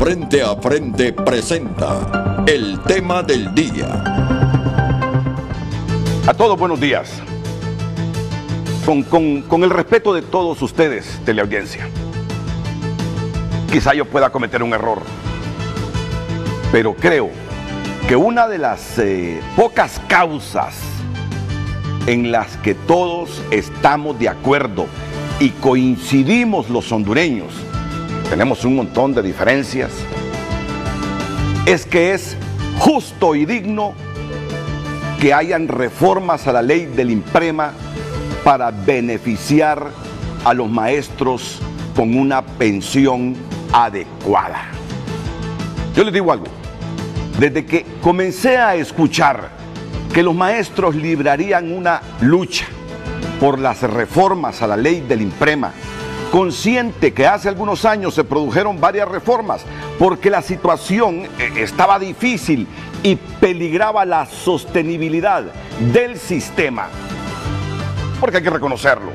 Frente a Frente presenta el tema del día. A todos buenos días. Con el respeto de todos ustedes, teleaudiencia. Quizá yo pueda cometer un error, pero creo que una de las pocas causas en las que todos estamos de acuerdo y coincidimos los hondureños, tenemos un montón de diferencias, es que es justo y digno que hayan reformas a la ley del INPREMA para beneficiar a los maestros con una pensión adecuada. Yo les digo algo, desde que comencé a escuchar que los maestros librarían una lucha por las reformas a la ley del INPREMA, consciente que hace algunos años se produjeron varias reformas porque la situación estaba difícil y peligraba la sostenibilidad del sistema, porque hay que reconocerlo.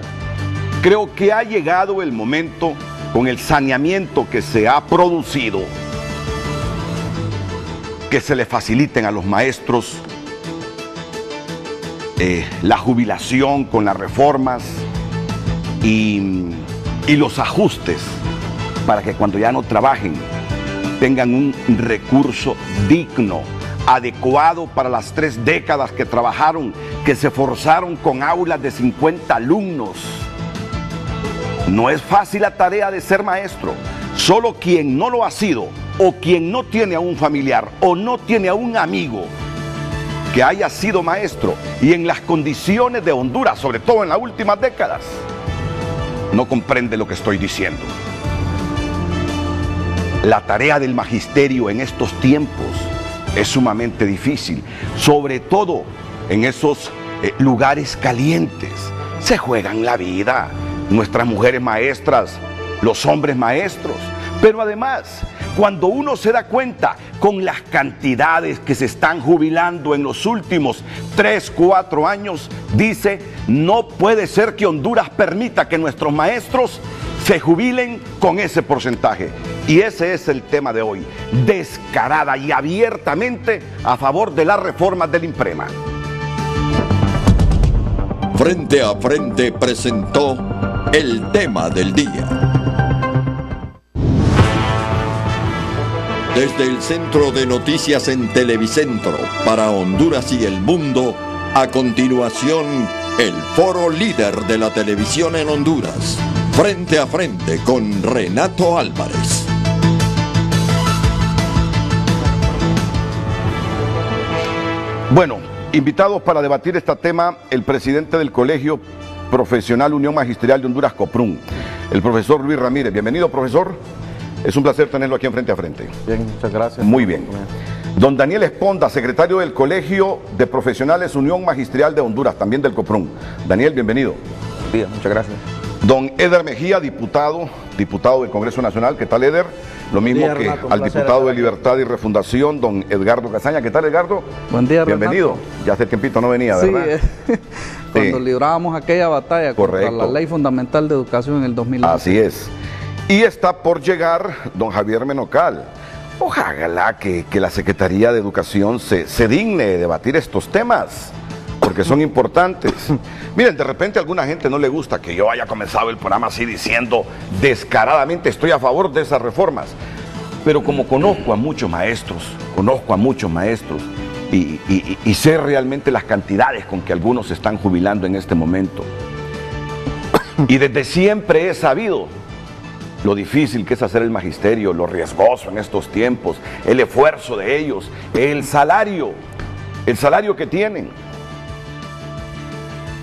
Creo que ha llegado el momento, con el saneamiento que se ha producido, que se le faciliten a los maestros la jubilación con las reformas y los ajustes para que cuando ya no trabajen tengan un recurso digno, adecuado para las 3 décadas que trabajaron, que se forzaron con aulas de 50 alumnos. No es fácil la tarea de ser maestro. Solo quien no lo ha sido, o quien no tiene a un familiar, o no tiene a un amigo que haya sido maestro, y en las condiciones de Honduras, sobre todo en las últimas décadas, no comprende lo que estoy diciendo. La tarea del magisterio en estos tiempos es sumamente difícil, sobre todo en esos lugares calientes. Se juegan la vida, nuestras mujeres maestras, los hombres maestros, pero además, cuando uno se da cuenta con las cantidades que se están jubilando en los últimos 3, 4 años, dice, no puede ser que Honduras permita que nuestros maestros se jubilen con ese porcentaje. Y ese es el tema de hoy, descarada y abiertamente a favor de las reformas del INPREMA. Frente a Frente presentó el tema del día. Desde el Centro de Noticias en Televicentro para Honduras y el mundo, a continuación, el foro líder de la televisión en Honduras. Frente a Frente con Renato Álvarez. Bueno, invitados para debatir este tema, el presidente del Colegio Profesional Unión Magisterial de Honduras, COPRUN, el profesor Luis Ramírez. Bienvenido, profesor. Es un placer tenerlo aquí en Frente a Frente. Bien, muchas gracias. Muy bien. Don Daniel Esponda, secretario del Colegio de Profesionales Unión Magisterial de Honduras, también del COPRUN. Daniel, bienvenido. Bien, muchas gracias. Don Eder Mejía, diputado del Congreso Nacional. ¿Qué tal, Eder? Lo mismo que Renato, al diputado de Libertad y Refundación, don Edgardo Casaña. ¿Qué tal, Edgardo? Buen día, bienvenido. Renato. Ya hace tiempito no venía, ¿verdad? Sí, cuando librábamos aquella batalla contra la Ley Fundamental de Educación en el 2011. Así es. Y está por llegar don Javier Menocal. Ojalá que la Secretaría de Educación se digne de debatir estos temas, porque son importantes. Miren, de repente a alguna gente no le gusta que yo haya comenzado el programa así diciendo descaradamente estoy a favor de esas reformas. Pero como conozco a muchos maestros y sé realmente las cantidades con que algunos se están jubilando en este momento. Y desde siempre he sabido lo difícil que es hacer el magisterio, lo riesgoso en estos tiempos, el esfuerzo de ellos, el salario que tienen.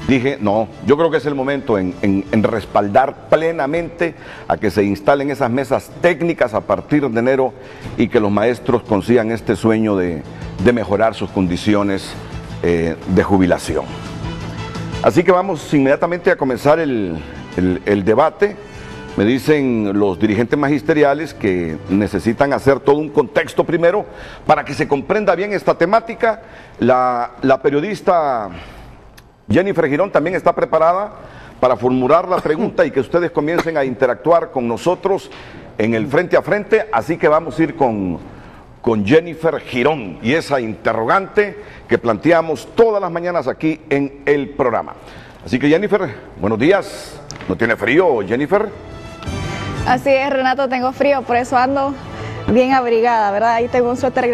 Dije, no, yo creo que es el momento en respaldar plenamente a que se instalen esas mesas técnicas a partir de enero y que los maestros consigan este sueño de mejorar sus condiciones de jubilación. Así que vamos inmediatamente a comenzar el debate. Me dicen los dirigentes magisteriales que necesitan hacer todo un contexto primero para que se comprenda bien esta temática. La periodista Jennifer Girón también está preparada para formular la pregunta y que ustedes comiencen a interactuar con nosotros en el frente a frente, así que vamos a ir con Jennifer Girón y esa interrogante que planteamos todas las mañanas aquí en el programa. Así que Jennifer, buenos días. ¿No tiene frío, Jennifer? Así es, Renato, tengo frío, por eso ando bien abrigada, ¿verdad? Ahí tengo un suéter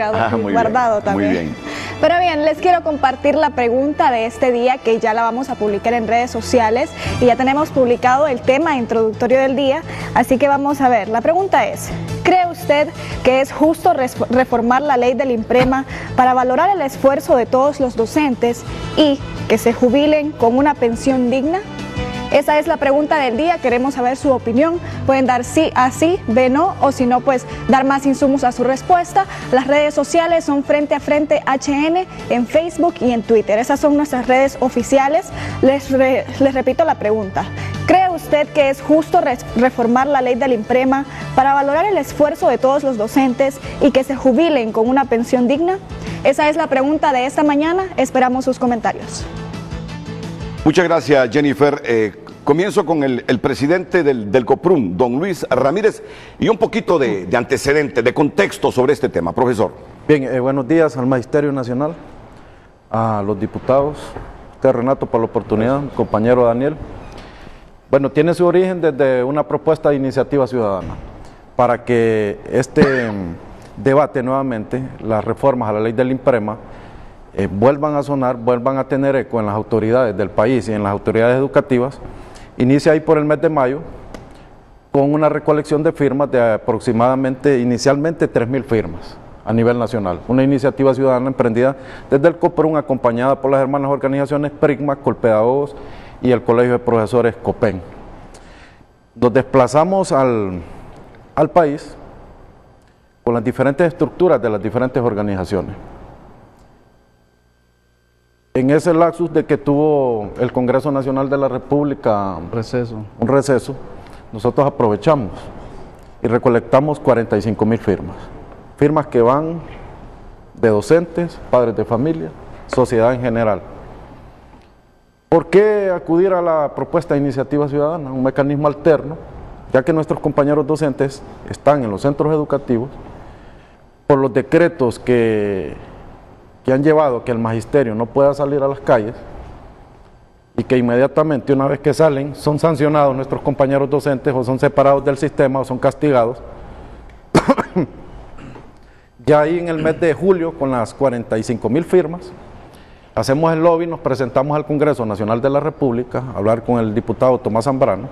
guardado también. Muy bien. Pero bien, les quiero compartir la pregunta de este día, que ya la vamos a publicar en redes sociales y ya tenemos publicado el tema introductorio del día, así que vamos a ver. La pregunta es: ¿cree usted que es justo reformar la ley del INPREMA para valorar el esfuerzo de todos los docentes y que se jubilen con una pensión digna? Esa es la pregunta del día, queremos saber su opinión. Pueden dar sí a sí, B no, o si no, pues dar más insumos a su respuesta. Las redes sociales son Frente a Frente HN en Facebook y en Twitter. Esas son nuestras redes oficiales. Les repito la pregunta: ¿cree usted que es justo reformar la ley del INPREMA para valorar el esfuerzo de todos los docentes y que se jubilen con una pensión digna? Esa es la pregunta de esta mañana. Esperamos sus comentarios. Muchas gracias, Jennifer. Comienzo con el presidente del COPRUM, don Luis Ramírez, y un poquito de antecedente, de contexto sobre este tema. Profesor. Bien, buenos días al Magisterio Nacional, a los diputados, usted, Renato, por la oportunidad, compañero Daniel. Bueno, tiene su origen desde una propuesta de iniciativa ciudadana para que este debate nuevamente, las reformas a la ley del INPREMA, vuelvan a sonar, vuelvan a tener eco en las autoridades del país y en las autoridades educativas. Inicia ahí por el mes de mayo con una recolección de firmas de aproximadamente, inicialmente 3.000 firmas a nivel nacional. Una iniciativa ciudadana emprendida desde el COPRUM, acompañada por las hermanas organizaciones PRIGMA, Colpedagogos y el Colegio de Profesores COPEN. Nos desplazamos al país con las diferentes estructuras de las diferentes organizaciones. En ese lapsus de que tuvo el Congreso Nacional de la República un receso, nosotros aprovechamos y recolectamos 45.000 firmas. Firmas que van de docentes, padres de familia, sociedad en general. ¿Por qué acudir a la propuesta de iniciativa ciudadana? Un mecanismo alterno, ya que nuestros compañeros docentes están en los centros educativos por los decretos que han llevado a que el magisterio no pueda salir a las calles y que inmediatamente, una vez que salen, son sancionados nuestros compañeros docentes o son separados del sistema o son castigados. Ya ahí en el mes de julio, con las 45.000 firmas, hacemos el lobby, nos presentamos al Congreso Nacional de la República a hablar con el diputado Tomás Zambrano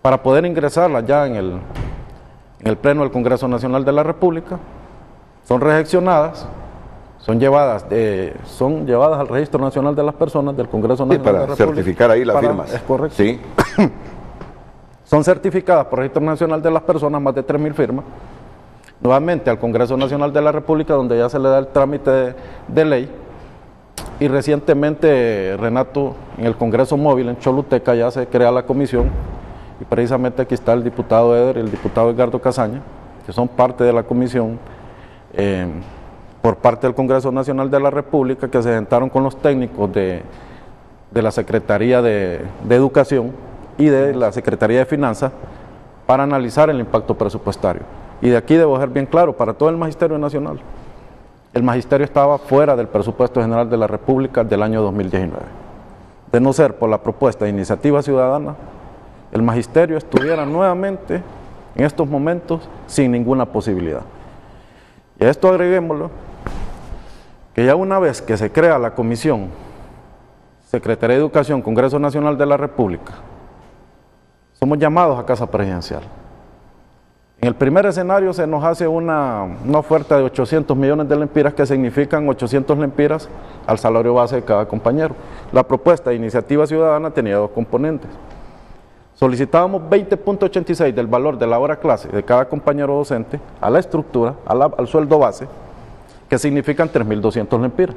para poder ingresarla ya en el Pleno del Congreso Nacional de la República. Son recepcionadas, son llevadas al Registro Nacional de las Personas del Congreso Nacional de la República. Para certificar ahí las firmas. Es correcto. Sí. Son certificadas por el Registro Nacional de las Personas, más de 3.000 firmas, nuevamente al Congreso Nacional de la República, donde ya se le da el trámite de ley. Y recientemente, Renato, en el Congreso Móvil en Choluteca ya se crea la comisión, y precisamente aquí está el diputado Eder y el diputado Edgardo Casaña, que son parte de la comisión por parte del Congreso Nacional de la República, que se sentaron con los técnicos de la Secretaría de Educación y de la Secretaría de Finanzas para analizar el impacto presupuestario. Y de aquí debo ser bien claro, para todo el Magisterio Nacional, el Magisterio estaba fuera del presupuesto general de la República del año 2019. De no ser por la propuesta de iniciativa ciudadana, el Magisterio estuviera nuevamente en estos momentos sin ninguna posibilidad. Y a esto agreguémoslo, que ya una vez que se crea la comisión Secretaría de Educación, Congreso Nacional de la República, somos llamados a Casa Presidencial. En el primer escenario se nos hace una oferta de 800 millones de lempiras, que significan 800 lempiras al salario base de cada compañero. La propuesta de iniciativa ciudadana tenía dos componentes. Solicitábamos 20.86 del valor de la hora clase de cada compañero docente a la estructura, al sueldo base, que significan 3.200 lempiras.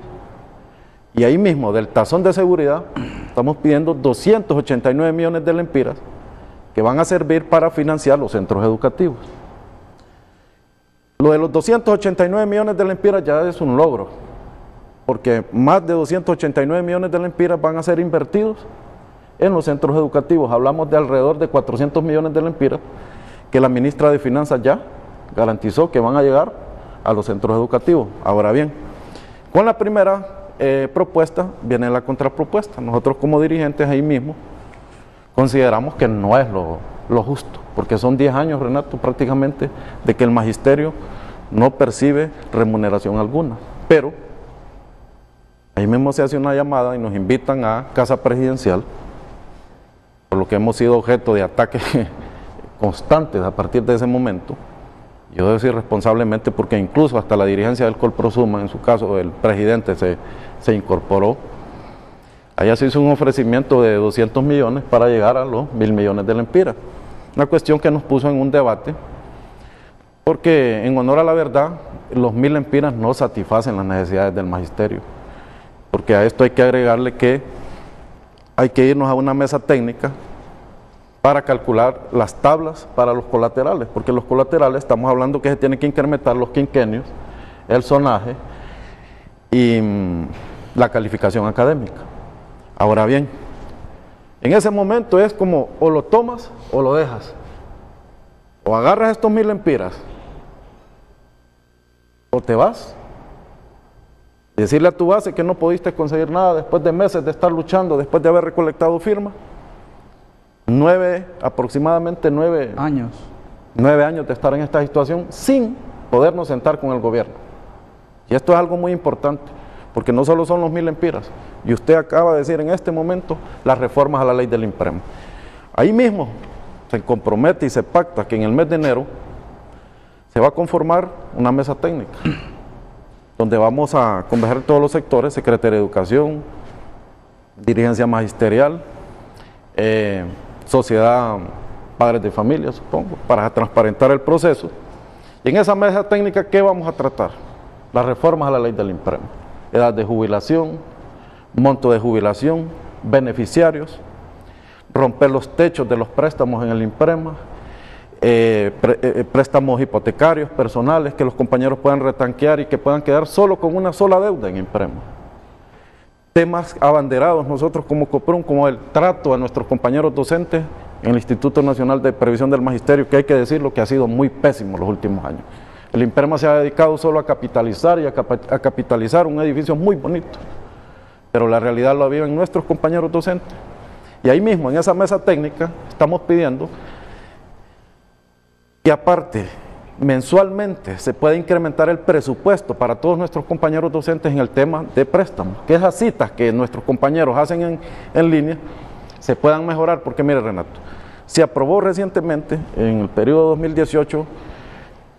Y ahí mismo, del tazón de seguridad, estamos pidiendo 289 millones de lempiras que van a servir para financiar los centros educativos. Lo de los 289 millones de lempiras ya es un logro, porque más de 289 millones de lempiras van a ser invertidos en los centros educativos. Hablamos de alrededor de 400 millones de lempiras que la ministra de Finanzas ya garantizó que van a llegar a los centros educativos. Ahora bien, con la primera propuesta viene la contrapropuesta. Nosotros como dirigentes ahí mismo consideramos que no es lo justo, porque son 10 años, Renato, prácticamente, de que el magisterio no percibe remuneración alguna. Pero ahí mismo se hace una llamada y nos invitan a Casa Presidencial, por lo que hemos sido objeto de ataques constantes a partir de ese momento. Yo debo decir responsablemente porque incluso hasta la dirigencia del Colprosuma, en su caso el presidente se incorporó. Allá se hizo un ofrecimiento de 200 millones para llegar a los 1.000 millones de lempiras. Una cuestión que nos puso en un debate, porque en honor a la verdad, los 1.000 lempiras no satisfacen las necesidades del magisterio. Porque a esto hay que agregarle que hay que irnos a una mesa técnica para calcular las tablas para los colaterales, porque los colaterales estamos hablando que se tienen que incrementar los quinquenios, el zonaje y la calificación académica. Ahora bien, en ese momento es como o lo tomas o lo dejas, o agarras estos 1.000 lempiras o te vas. Decirle a tu base que no pudiste conseguir nada después de meses de estar luchando, después de haber recolectado firmas, aproximadamente 9 años de estar en esta situación sin podernos sentar con el gobierno. Y esto es algo muy importante, porque no solo son los 1.000 lempiras, y usted acaba de decir en este momento las reformas a la ley del IMPREM. Ahí mismo se compromete y se pacta que en el mes de enero se va a conformar una mesa técnica, donde vamos a converger todos los sectores, Secretaría de Educación, dirigencia magisterial, sociedad, padres de familia, supongo, para transparentar el proceso. Y en esa mesa técnica, ¿qué vamos a tratar? Las reformas a la ley del IMPREM, edad de jubilación, monto de jubilación, beneficiarios, romper los techos de los préstamos en el IMPREMA, préstamos hipotecarios, personales, que los compañeros puedan retanquear y que puedan quedar solo con una sola deuda en IMPREMA. Temas abanderados nosotros como COPRUM, como el trato a nuestros compañeros docentes en el Instituto Nacional de Previsión del Magisterio, que hay que decirlo que ha sido muy pésimo los últimos años. El IMPREMA se ha dedicado solo a capitalizar y a capitalizar un edificio muy bonito, pero la realidad lo viven nuestros compañeros docentes. Y ahí mismo, en esa mesa técnica, estamos pidiendo que aparte, mensualmente se puede incrementar el presupuesto para todos nuestros compañeros docentes en el tema de préstamos, que esas citas que nuestros compañeros hacen en línea se puedan mejorar, porque mire Renato, se aprobó recientemente en el periodo 2018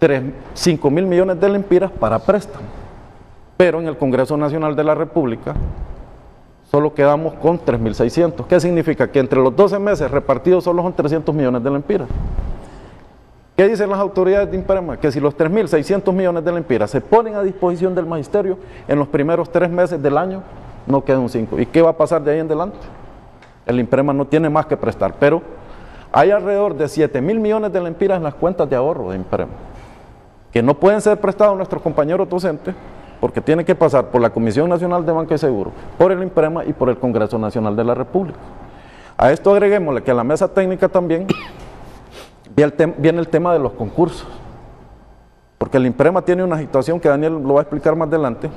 5.000 millones de lempiras para préstamos, pero en el Congreso Nacional de la República solo quedamos con 3.600. ¿Qué significa? Que entre los 12 meses repartidos solo son 300 millones de lempiras. ¿Qué dicen las autoridades de IMPREMA? Que si los 3.600 millones de lempiras se ponen a disposición del magisterio, en los primeros 3 meses del año no quedan 5. ¿Y qué va a pasar de ahí en adelante? El IMPREMA no tiene más que prestar, pero hay alrededor de 7.000 millones de lempiras en las cuentas de ahorro de IMPREMA, que no pueden ser prestados a nuestros compañeros docentes, porque tienen que pasar por la Comisión Nacional de Banca y Seguro, por el IMPREMA y por el Congreso Nacional de la República. A esto agreguémosle que a la mesa técnica también viene el tema de los concursos, porque el IMPREMA tiene una situación que Daniel lo va a explicar más adelante,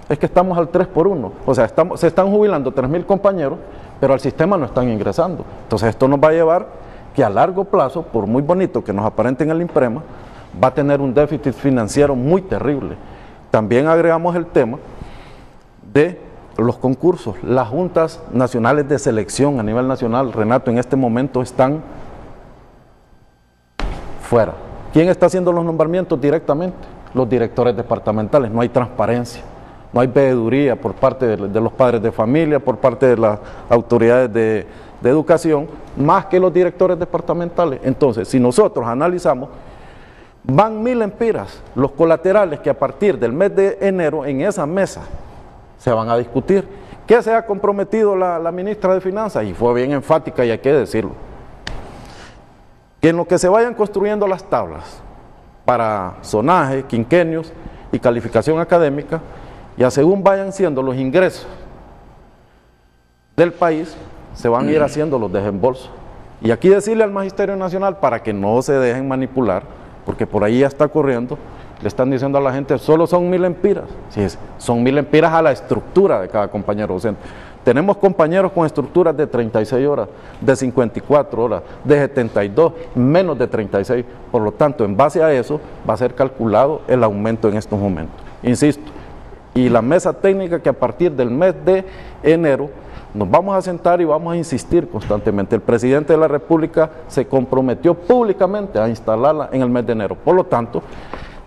es que estamos al 3x1, o sea, se están jubilando 3.000 compañeros, pero al sistema no están ingresando. Entonces esto nos va a llevar que a largo plazo, por muy bonito que nos aparente en el IMPREMA, va a tener un déficit financiero muy terrible. También agregamos el tema de los concursos. Las juntas nacionales de selección a nivel nacional, Renato, en este momento están fuera. ¿Quién está haciendo los nombramientos directamente? Los directores departamentales. No hay transparencia, no hay veeduría por parte de los padres de familia, por parte de las autoridades de educación, más que los directores departamentales. Entonces, si nosotros analizamos, van 1.000 lempiras, los colaterales que a partir del mes de enero en esa mesa se van a discutir. ¿Qué se ha comprometido la ministra de Finanzas? Y fue bien enfática y hay que decirlo. Que en lo que se vayan construyendo las tablas para zonaje, quinquenios y calificación académica, ya según vayan siendo los ingresos del país, se van a ir haciendo los desembolsos. Y aquí decirle al Magisterio Nacional para que no se dejen manipular, porque por ahí ya está corriendo, le están diciendo a la gente, solo son 1000 empiras. Sí, son 1000 empiras a la estructura de cada compañero docente. Tenemos compañeros con estructuras de 36 horas, de 54 horas, de 72, menos de 36. Por lo tanto, en base a eso va a ser calculado el aumento en estos momentos. Insisto, y la mesa técnica que a partir del mes de enero nos vamos a sentar y vamos a insistir constantemente. El presidente de la República se comprometió públicamente a instalarla en el mes de enero. Por lo tanto,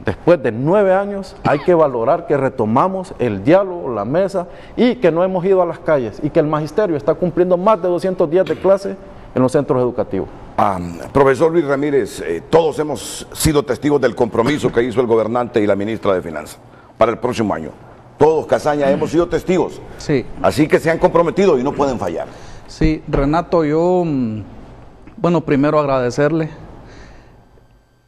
después de 9 años hay que valorar que retomamos el diálogo, la mesa, y que no hemos ido a las calles, y que el magisterio está cumpliendo más de 200 días de clase en los centros educativos. Profesor Luis Ramírez, todos hemos sido testigos del compromiso que hizo el gobernante y la ministra de Finanzas para el próximo año. Todos, Casaña, hemos sido testigos. Sí. Así que se han comprometido y no pueden fallar. Sí, Renato, yo, bueno, primero agradecerle.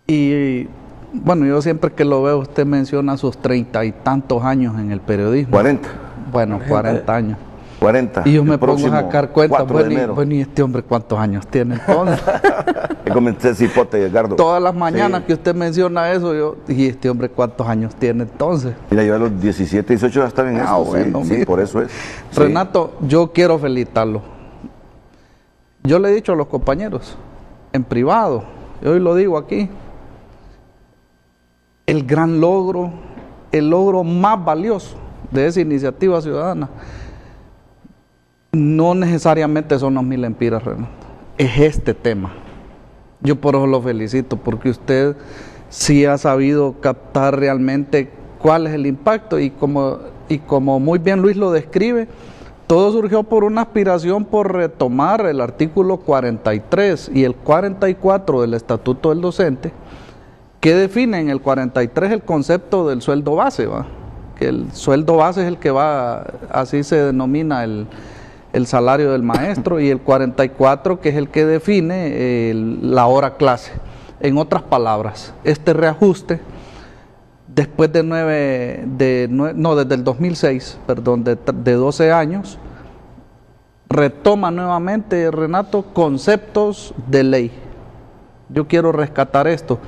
Y, bueno, yo siempre que lo veo, usted menciona sus 30 y tantos años en el periodismo. 40. Bueno, 40 años. 40. Y yo me pongo a sacar cuenta, bueno, y este hombre, ¿cuántos años tiene entonces? Comencé ese hipote, Edgardo. Todas las mañanas que usted menciona eso, yo, y este hombre, ¿cuántos años tiene entonces? Mira, yo a los 17, 18 ya estaba en esto. Bueno, sí, por eso es. Renato, yo quiero felicitarlo. Yo le he dicho a los compañeros, en privado, y hoy lo digo aquí, el gran logro, el logro más valioso de esa iniciativa ciudadana, no necesariamente son los 1000 empiras, Renato, es este tema. Yo por eso lo felicito, porque usted sí ha sabido captar realmente cuál es el impacto, y como muy bien Luis lo describe, todo surgió por una aspiración por retomar el artículo 43 y el 44 del Estatuto del Docente, que define en el 43 el concepto del sueldo base, ¿va? Que el sueldo base es el que va, así se denomina el salario del maestro, y el 44 que es el que define la hora clase. En otras palabras, este reajuste, después desde el 2006, perdón, de 12 años, retoma nuevamente, Renato, conceptos de ley. Yo quiero rescatar esto.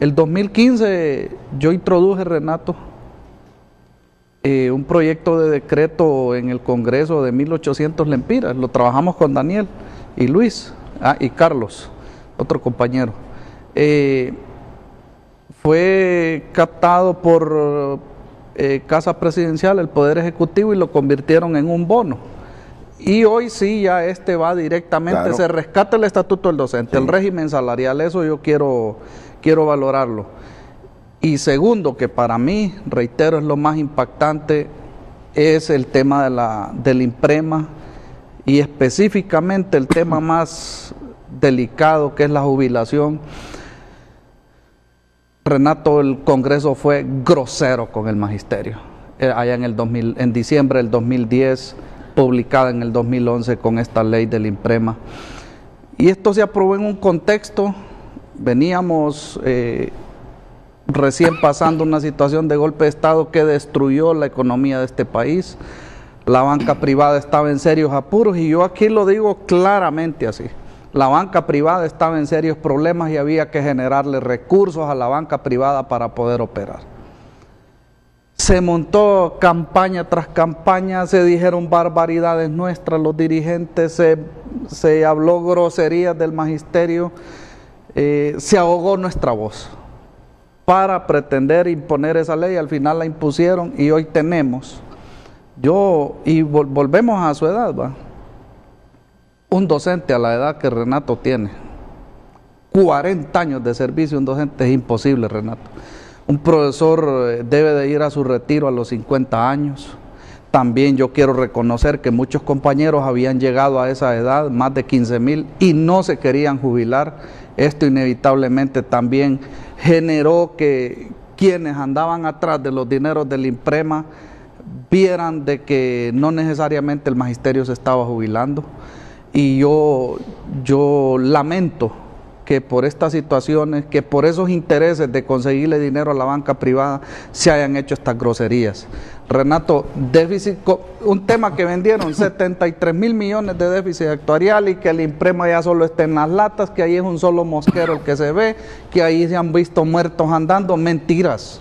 El 2015 yo introduje, Renato, un proyecto de decreto en el Congreso de 1800 lempiras. Lo trabajamos con Daniel y Luis y Carlos, otro compañero. Fue captado por Casa Presidencial, el Poder Ejecutivo, y lo convirtieron en un bono. Y hoy sí, ya va directamente, claro. Se rescata el Estatuto del Docente, sí. El régimen salarial, eso yo quiero valorarlo. Y segundo, que para mí, reitero, es lo más impactante, es el tema del IMPREMA, y específicamente el tema más delicado, que es la jubilación. Renato, el Congreso fue grosero con el magisterio, allá en diciembre del 2010, publicada en el 2011 con esta ley del IMPREMA. Y esto se aprobó en un contexto, veníamos recién pasando una situación de golpe de Estado que destruyó la economía de este país. La banca privada estaba en serios apuros, y yo aquí lo digo claramente así. La banca privada estaba en serios problemas y había que generarle recursos a la banca privada para poder operar. Se montó campaña tras campaña, se dijeron barbaridades nuestras, los dirigentes, se habló groserías del magisterio, se ahogó nuestra voz para pretender imponer esa ley. Al final la impusieron y hoy tenemos, volvemos a su edad, ¿va? Un docente a la edad que Renato tiene, 40 años de servicio, un docente es imposible, Renato. Un profesor debe de ir a su retiro a los 50 años. También yo quiero reconocer que muchos compañeros habían llegado a esa edad, más de 15,000, y no se querían jubilar. Esto inevitablemente también generó que quienes andaban atrás de los dineros del IMPREMA vieran de que no necesariamente el magisterio se estaba jubilando. Y yo lamento que por estas situaciones, que por esos intereses de conseguirle dinero a la banca privada, se hayan hecho estas groserías. Renato, déficit, un tema que vendieron 73 mil millones de déficit actuarial y que el INPREMA ya solo está en las latas, que ahí es un solo mosquero el que se ve, que ahí se han visto muertos andando. Mentiras.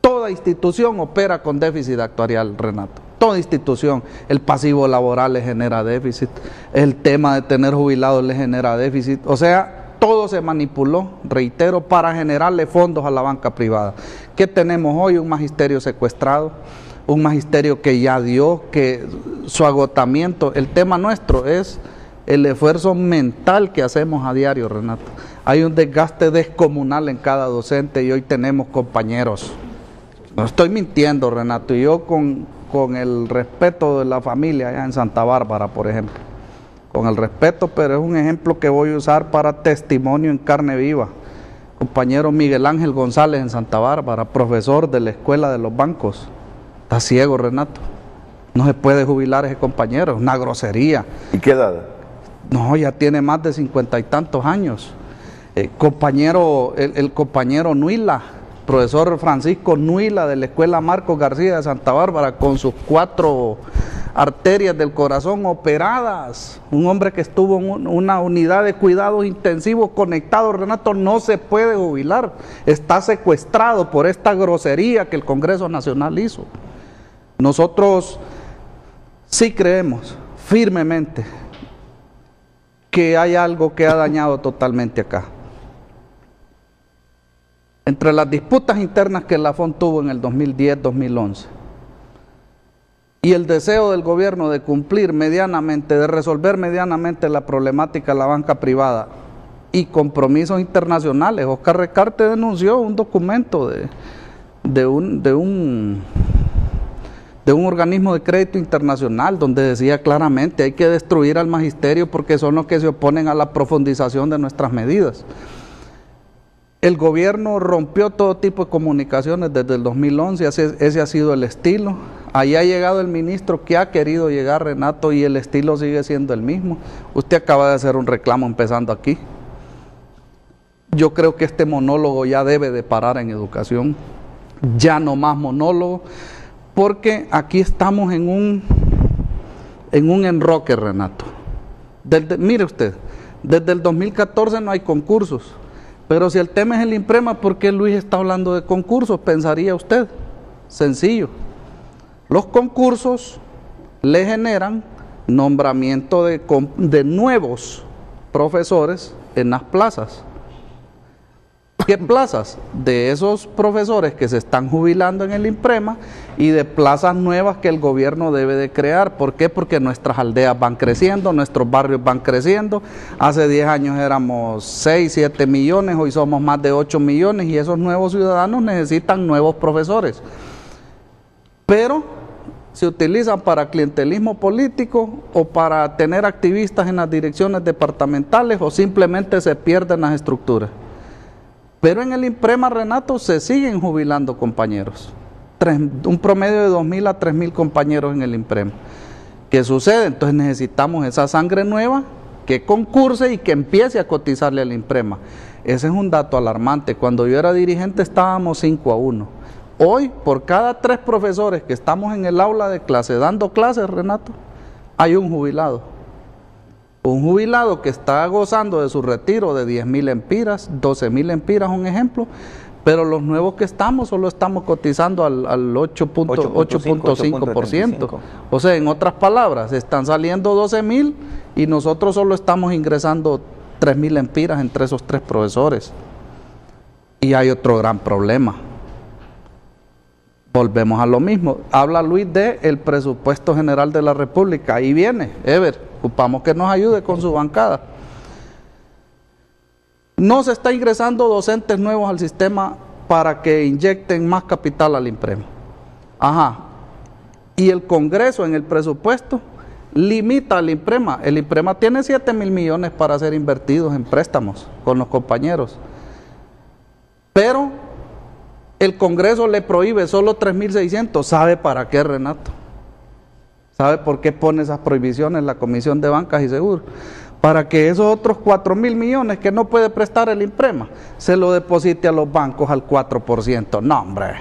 Toda institución opera con déficit actuarial, Renato. Toda institución. El pasivo laboral le genera déficit, el tema de tener jubilados le genera déficit. O sea, todo se manipuló, reitero, para generarle fondos a la banca privada. ¿Qué tenemos hoy? Un magisterio secuestrado, un magisterio que ya dio, que su agotamiento. El tema nuestro es el esfuerzo mental que hacemos a diario, Renato. Hay un desgaste descomunal en cada docente y hoy tenemos compañeros. No estoy mintiendo, Renato, y yo con el respeto de la familia allá en Santa Bárbara, por ejemplo. Con el respeto, pero es un ejemplo que voy a usar para testimonio en carne viva. Compañero Miguel Ángel González en Santa Bárbara, profesor de la Escuela de los Bancos. Está ciego, Renato. No se puede jubilar ese compañero, es una grosería. ¿Y qué edad? No, ya tiene más de 50 y tantos años. El compañero Nuila, profesor Francisco Nuila de la Escuela Marcos García de Santa Bárbara, con sus 4 arterias del corazón operadas, un hombre que estuvo en una unidad de cuidados intensivos conectado, Renato, no se puede jubilar, está secuestrado por esta grosería que el Congreso Nacional hizo. Nosotros sí creemos firmemente que hay algo que ha dañado totalmente acá. Entre las disputas internas que la FON tuvo en el 2010-2011 y el deseo del gobierno de cumplir medianamente, de resolver medianamente la problemática de la banca privada y compromisos internacionales, Oscar Recarte denunció un documento de un organismo de crédito internacional donde decía claramente hay que destruir al magisterio porque son los que se oponen a la profundización de nuestras medidas. El gobierno rompió todo tipo de comunicaciones desde el 2011, ese ha sido el estilo. Ahí ha llegado el ministro que ha querido llegar, Renato, y el estilo sigue siendo el mismo. Usted acaba de hacer un reclamo empezando aquí. Yo creo que este monólogo ya debe de parar en educación. Ya no más monólogo, porque aquí estamos en un enroque, Renato. Mire usted, desde el 2014 no hay concursos. Pero si el tema es el INPREMA, ¿por qué Luis está hablando de concursos? Pensaría usted. Sencillo. Los concursos le generan nombramiento de nuevos profesores en las plazas. ¿Qué plazas? De esos profesores que se están jubilando en el INPREMA y de plazas nuevas que el gobierno debe de crear. ¿Por qué? Porque nuestras aldeas van creciendo, nuestros barrios van creciendo. Hace 10 años éramos 6, 7 millones, hoy somos más de 8 millones y esos nuevos ciudadanos necesitan nuevos profesores. Pero se utilizan para clientelismo político o para tener activistas en las direcciones departamentales o simplemente se pierden las estructuras. Pero en el INPREMA, Renato, se siguen jubilando compañeros. Un promedio de 2.000 a 3.000 compañeros en el INPREMA. ¿Qué sucede? Entonces necesitamos esa sangre nueva que concurse y que empiece a cotizarle al INPREMA. Ese es un dato alarmante. Cuando yo era dirigente estábamos 5-1. Hoy, por cada 3 profesores que estamos en el aula de clase, dando clases, Renato, hay un jubilado. Un jubilado que está gozando de su retiro de 10.000 empiras, 12.000 empiras, un ejemplo, pero los nuevos que estamos solo estamos cotizando al 8.5%. O sea, en otras palabras, están saliendo 12.000 y nosotros solo estamos ingresando 3.000 empiras entre esos 3 profesores. Y hay otro gran problema. Volvemos a lo mismo. Habla Luis del presupuesto general de la República. Ahí viene, Ever. Ocupamos que nos ayude con su bancada. No se está ingresando docentes nuevos al sistema para que inyecten más capital al INPREMA. Ajá. Y el Congreso en el presupuesto limita al INPREMA. El INPREMA tiene 7.000 millones para ser invertidos en préstamos con los compañeros. Pero el Congreso le prohíbe solo 3.600. ¿Sabe para qué, Renato? ¿Sabe por qué pone esas prohibiciones la Comisión de Bancas y Seguros? para que esos otros 4.000 millones que no puede prestar el INPREMA se lo deposite a los bancos al 4%. No, hombre,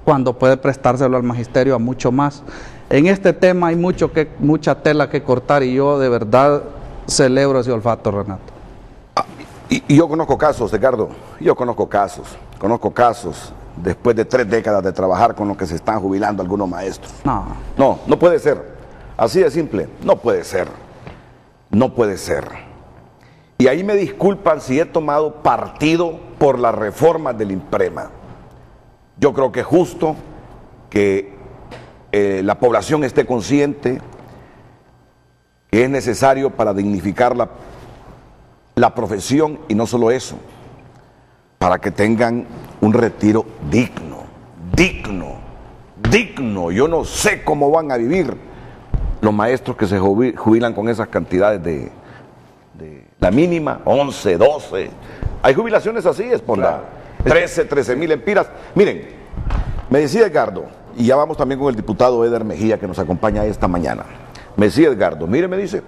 cuando puede prestárselo al magisterio a mucho más. En este tema hay mucha tela que cortar y yo de verdad celebro ese olfato, Renato. Y yo conozco casos, Edgardo, conozco casos después de 3 décadas de trabajar con los que se están jubilando algunos maestros. No puede ser, así de simple, no puede ser. Y ahí me disculpan si he tomado partido por las reformas del INPREMA. Yo creo que es justo que la población esté consciente que es necesario para dignificar la profesión, y no solo eso, para que tengan un retiro digno. Yo no sé cómo van a vivir los maestros que se jubilan con esas cantidades de la mínima, 11, 12. Hay jubilaciones así, Esponda, 13.000 empiras. Miren, me decía Edgardo, y ya vamos también con el diputado Eder Mejía que nos acompaña esta mañana. Me decía Edgardo, mire, me dice,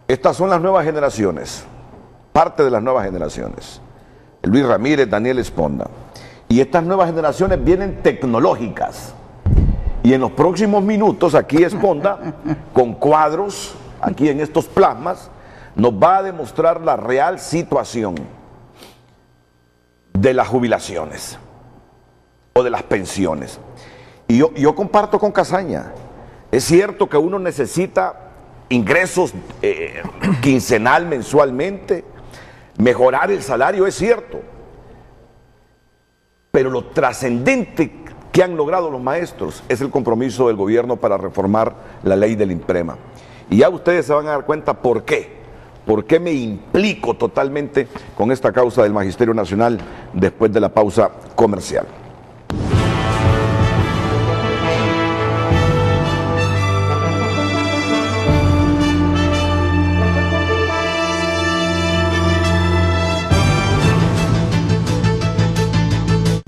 estas son las nuevas generaciones, parte de las nuevas generaciones. Luis Ramírez, Daniel Esponda. Y estas nuevas generaciones vienen tecnológicas. Y en los próximos minutos, aquí Esponda, con cuadros, aquí en estos plasmas, nos va a demostrar la real situación de las jubilaciones o de las pensiones. Y yo comparto con Casaña, es cierto que uno necesita ingresos quincenal, mensualmente, mejorar el salario, es cierto, pero lo trascendente que han logrado los maestros es el compromiso del gobierno para reformar la ley del INPREMA. Y ya ustedes se van a dar cuenta por qué me implico totalmente con esta causa del Magisterio Nacional después de la pausa comercial.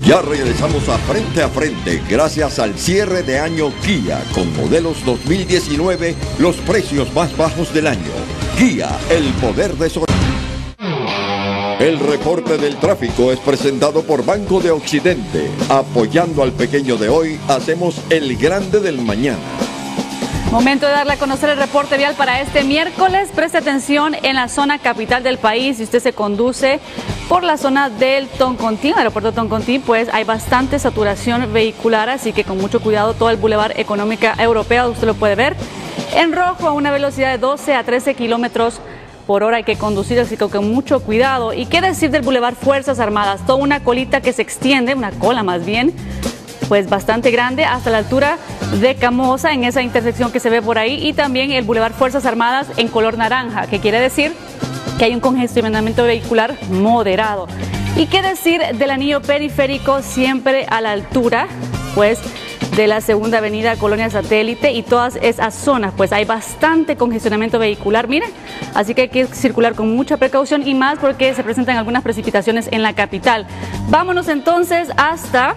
Ya regresamos a Frente, gracias al cierre de año Kia, con modelos 2019, los precios más bajos del año. Kia, el poder de El reporte del tráfico es presentado por Banco de Occidente. Apoyando al pequeño de hoy, hacemos el grande del mañana. Momento de darle a conocer el reporte vial para este miércoles. Preste atención en la zona capital del país. Si usted se conduce por la zona del Toncontín, aeropuerto Toncontín, pues hay bastante saturación vehicular, así que con mucho cuidado todo el Boulevard Económica Europea, usted lo puede ver en rojo a una velocidad de 12 a 13 kilómetros por hora. Hay que conducir, así que con mucho cuidado. ¿Y qué decir del Boulevard Fuerzas Armadas? Toda una colita que se extiende, una cola más bien, pues bastante grande hasta la altura de Camosa, en esa intersección que se ve por ahí, y también el Boulevard Fuerzas Armadas en color naranja, que quiere decir que hay un congestionamiento vehicular moderado. ¿Y qué decir del anillo periférico siempre a la altura, pues, de la segunda avenida Colonia Satélite y todas esas zonas? Pues hay bastante congestionamiento vehicular, miren, así que hay que circular con mucha precaución y más porque se presentan algunas precipitaciones en la capital. Vámonos entonces hasta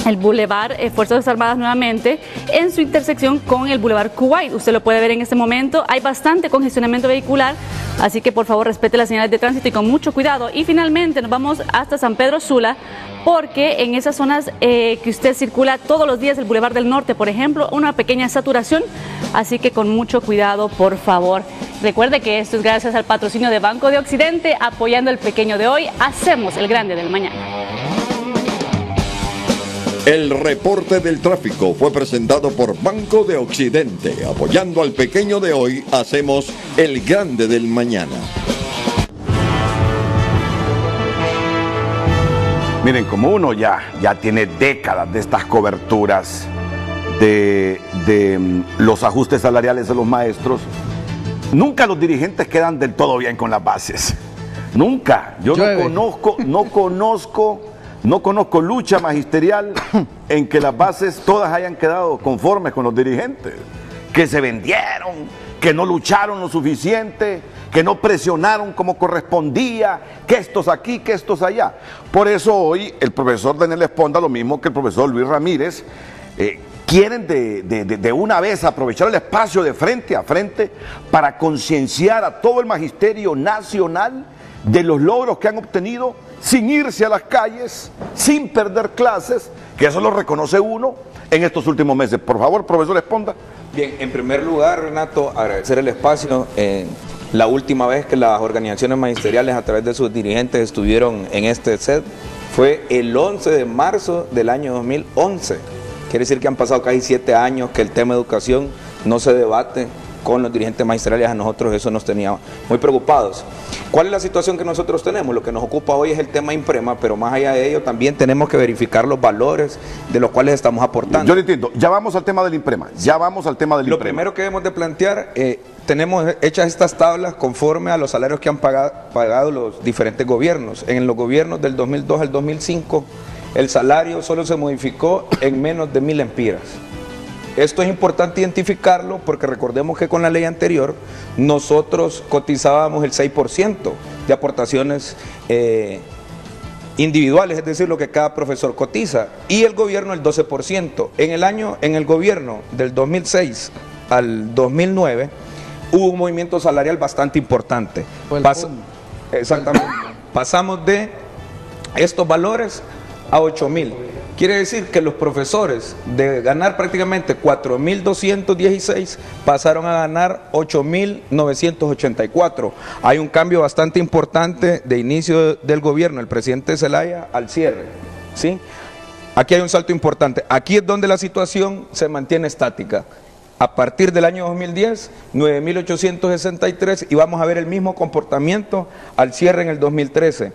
el Boulevard Fuerzas Armadas nuevamente en su intersección con el Boulevard Kuwait. Usted lo puede ver en este momento, hay bastante congestionamiento vehicular, así que por favor respete las señales de tránsito y con mucho cuidado. Y finalmente nos vamos hasta San Pedro Sula, porque en esas zonas que usted circula todos los días, el Boulevard del Norte, por ejemplo, una pequeña saturación, así que con mucho cuidado, por favor. Recuerde que esto es gracias al patrocinio de Banco de Occidente, apoyando el pequeño de hoy, hacemos el grande del mañana. El reporte del tráfico fue presentado por Banco de Occidente. Apoyando al pequeño de hoy, hacemos el grande del mañana. Miren, como uno ya tiene décadas de estas coberturas de los ajustes salariales de los maestros, nunca los dirigentes quedan del todo bien con las bases. Nunca. Yo no conozco lucha magisterial en que las bases todas hayan quedado conformes con los dirigentes, que se vendieron, que no lucharon lo suficiente, que no presionaron como correspondía, que estos aquí, que estos allá. Por eso hoy el profesor Daniel Esponda, lo mismo que el profesor Luis Ramírez, quieren de una vez aprovechar el espacio de frente a frente para concienciar a todo el magisterio nacional de los logros que han obtenido sin irse a las calles, sin perder clases, que eso lo reconoce uno en estos últimos meses. Por favor, profesor Esponda. Bien, en primer lugar, Renato, agradecer el espacio. La última vez que las organizaciones magisteriales a través de sus dirigentes estuvieron en este set fue el 11 de marzo del año 2011. Quiere decir que han pasado casi 7 años que el tema de educación no se debate con los dirigentes magistrales. A nosotros eso nos tenía muy preocupados. ¿Cuál es la situación que nosotros tenemos? Lo que nos ocupa hoy es el tema INPREMA, pero más allá de ello también tenemos que verificar los valores de los cuales estamos aportando. Yo lo entiendo, ya vamos al tema del INPREMA, Lo primero que debemos de plantear, tenemos hechas estas tablas conforme a los salarios que han pagado los diferentes gobiernos. En los gobiernos del 2002 al 2005, el salario solo se modificó en menos de 1000 lempiras. Esto es importante identificarlo porque recordemos que con la ley anterior nosotros cotizábamos el 6% de aportaciones individuales, es decir, lo que cada profesor cotiza, y el gobierno el 12%. En el gobierno del 2006 al 2009 hubo un movimiento salarial bastante importante. Exactamente. Pasamos de estos valores a 8.000. Quiere decir que los profesores de ganar prácticamente 4.216 pasaron a ganar 8.984. Hay un cambio bastante importante de inicio del gobierno, el presidente Zelaya al cierre, ¿sí? Aquí hay un salto importante. Aquí es donde la situación se mantiene estática. A partir del año 2010, 9.863, y vamos a ver el mismo comportamiento al cierre en el 2013.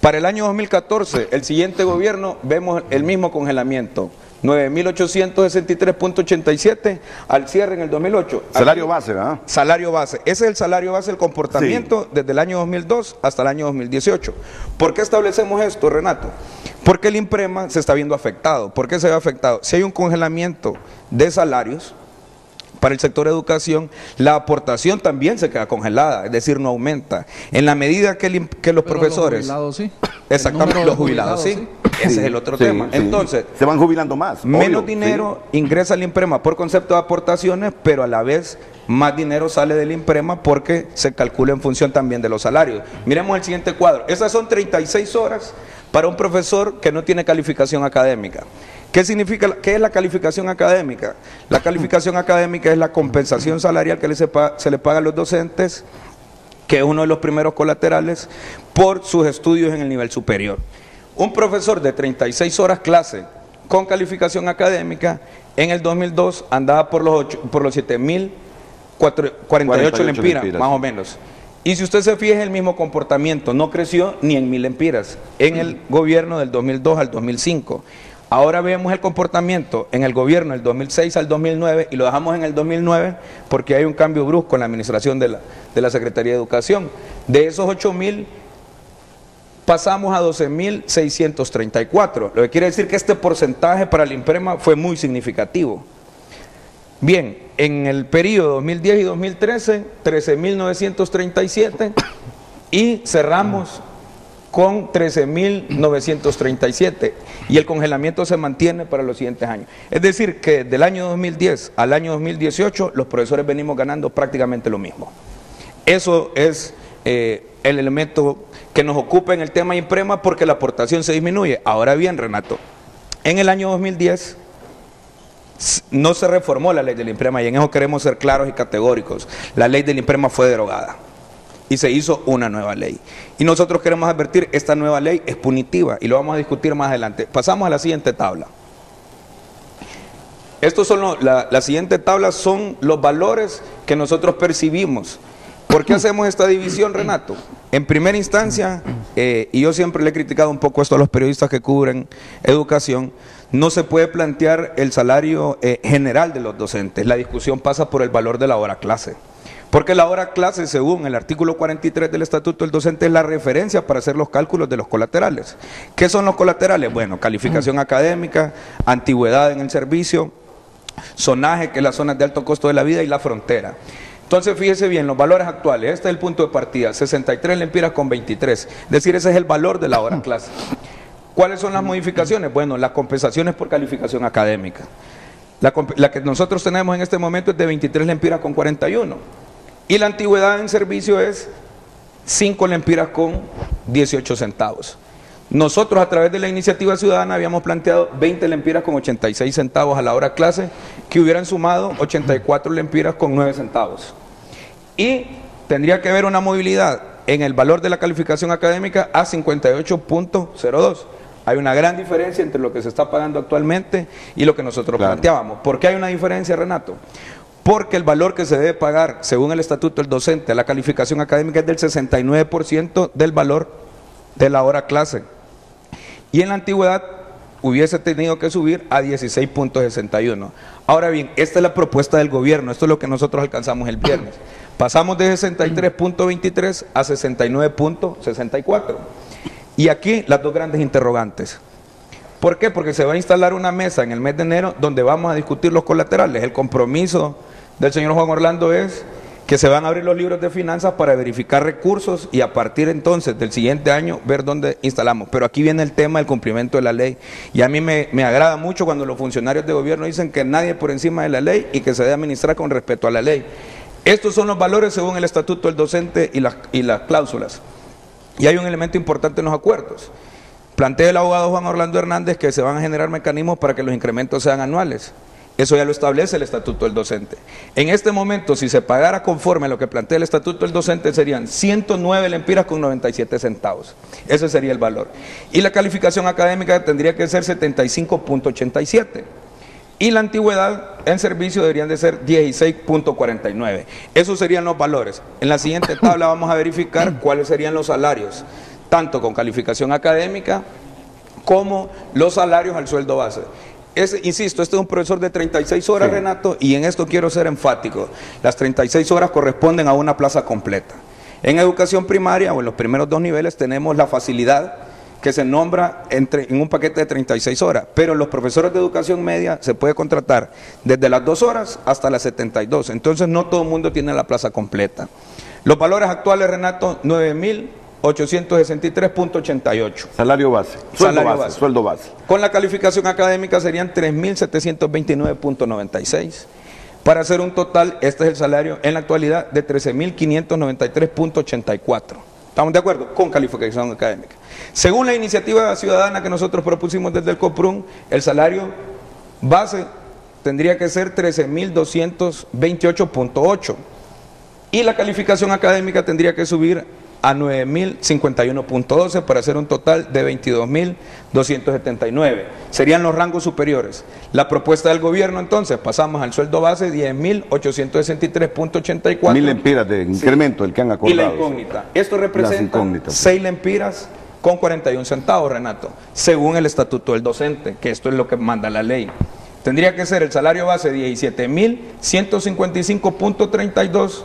Para el año 2014, el siguiente gobierno, vemos el mismo congelamiento, 9.863.87 al cierre en el 2008. Salario base, ¿verdad? Salario base. Ese es el salario base, el comportamiento desde el año 2002 hasta el año 2018. ¿Por qué establecemos esto, Renato? Porque el INPREMA se está viendo afectado. ¿Por qué se ve afectado? Si hay un congelamiento de salarios para el sector educación, la aportación también se queda congelada, es decir, no aumenta. En la medida que los profesores... Los jubilados sí. Exactamente, los jubilados sí. Ese es el otro tema. Entonces, se van jubilando más. Menos dinero ingresa al INPREMA por concepto de aportaciones, pero a la vez más dinero sale del INPREMA porque se calcula en función también de los salarios. Miremos el siguiente cuadro. Esas son 36 horas para un profesor que no tiene calificación académica. ¿Qué significa? ¿Qué es la calificación académica? La calificación académica es la compensación salarial que se le paga a los docentes, que es uno de los primeros colaterales, por sus estudios en el nivel superior. Un profesor de 36 horas clase con calificación académica, en el 2002 andaba por los 7.048 lempiras, más o menos. Y si usted se fija, es el mismo comportamiento, no creció ni en 1000 lempiras en el gobierno del 2002 al 2005. Ahora vemos el comportamiento en el gobierno del 2006 al 2009 y lo dejamos en el 2009 porque hay un cambio brusco en la administración de la Secretaría de Educación. De esos 8.000 pasamos a 12.634, lo que quiere decir que este porcentaje para el INPREMA fue muy significativo. Bien, en el periodo 2010 y 2013, 13.937 y cerramos con 13.937 y el congelamiento se mantiene para los siguientes años. Es decir, que del año 2010 al año 2018 los profesores venimos ganando prácticamente lo mismo. Eso es el elemento que nos ocupa en el tema INPREMA porque la aportación se disminuye. Ahora bien, Renato, en el año 2010 no se reformó la ley del INPREMA y en eso queremos ser claros y categóricos. La ley del INPREMA fue derogada y se hizo una nueva ley. Y nosotros queremos advertir, esta nueva ley es punitiva y lo vamos a discutir más adelante. Pasamos a la siguiente tabla. Estos son la siguiente tabla son los valores que nosotros percibimos. ¿Por qué hacemos esta división, Renato? En primera instancia, y yo siempre le he criticado un poco esto a los periodistas que cubren educación, no se puede plantear el salario general de los docentes. La discusión pasa por el valor de la hora clase. Porque la hora clase, según el artículo 43 del Estatuto del Docente, es la referencia para hacer los cálculos de los colaterales. ¿Qué son los colaterales? Bueno, calificación académica, antigüedad en el servicio, zonaje, que es las zonas de alto costo de la vida, y la frontera. Entonces, fíjese bien, los valores actuales, este es el punto de partida, 63 lempiras con 23, es decir, ese es el valor de la hora clase. ¿Cuáles son las modificaciones? Bueno, las compensaciones por calificación académica. La que nosotros tenemos en este momento es de 23 lempiras con 41. Y la antigüedad en servicio es 5 lempiras con 18 centavos. Nosotros a través de la iniciativa ciudadana habíamos planteado 20 lempiras con 86 centavos a la hora clase, que hubieran sumado 84 lempiras con 9 centavos. Y tendría que haber una movilidad en el valor de la calificación académica a 58.02. Hay una gran diferencia entre lo que se está pagando actualmente y lo que nosotros planteábamos. ¿Por qué hay una diferencia, Renato? Porque el valor que se debe pagar, según el estatuto del docente, a la calificación académica es del 69% del valor de la hora clase. Y en la antigüedad hubiese tenido que subir a 16.61. Ahora bien, esta es la propuesta del gobierno, esto es lo que nosotros alcanzamos el viernes. Pasamos de 63.23 a 69.64. Y aquí las dos grandes interrogantes. ¿Por qué? Porque se va a instalar una mesa en el mes de enero donde vamos a discutir los colaterales. El compromiso del señor Juan Orlando es que se van a abrir los libros de finanzas para verificar recursos y a partir entonces del siguiente año ver dónde instalamos. Pero aquí viene el tema del cumplimiento de la ley. Y a mí me agrada mucho cuando los funcionarios de gobierno dicen que nadie por encima de la ley y que se debe administrar con respeto a la ley. Estos son los valores según el estatuto del docente y las cláusulas. Y hay un elemento importante en los acuerdos. Plantea el abogado Juan Orlando Hernández que se van a generar mecanismos para que los incrementos sean anuales. Eso ya lo establece el estatuto del docente. En este momento, si se pagara conforme a lo que plantea el estatuto del docente, serían 109 lempiras con 97 centavos. Ese sería el valor. Y la calificación académica tendría que ser 75.87. Y la antigüedad en servicio deberían de ser 16.49. Esos serían los valores. En la siguiente tabla vamos a verificar cuáles serían los salarios, tanto con calificación académica como los salarios al sueldo base. Insisto, este es un profesor de 36 horas, sí. Renato, y en esto quiero ser enfático. Las 36 horas corresponden a una plaza completa. En educación primaria o en los primeros 2 niveles tenemos la facilidad que se nombra en un paquete de 36 horas, pero los profesores de educación media se puede contratar desde las 2 horas hasta las 72, entonces no todo el mundo tiene la plaza completa. Los valores actuales, Renato, 9.863.88. Salario base, sueldo base. Con la calificación académica serían 3.729.96. Para hacer un total, este es el salario en la actualidad de 13.593.84. ¿Estamos de acuerdo? Con calificación académica. Según la iniciativa ciudadana que nosotros propusimos desde el COPRUN, el salario base tendría que ser 13.228.8 y la calificación académica tendría que subir a 9.051.12 para hacer un total de 22.279. Serían los rangos superiores. La propuesta del gobierno entonces, pasamos al sueldo base 10.863.84. 1.000 lempiras de incremento, el que han acordado. Y la incógnita. Esto representa 6 lempiras con 41 centavos, Renato, según el estatuto del docente, que esto es lo que manda la ley. Tendría que ser el salario base 17.155.32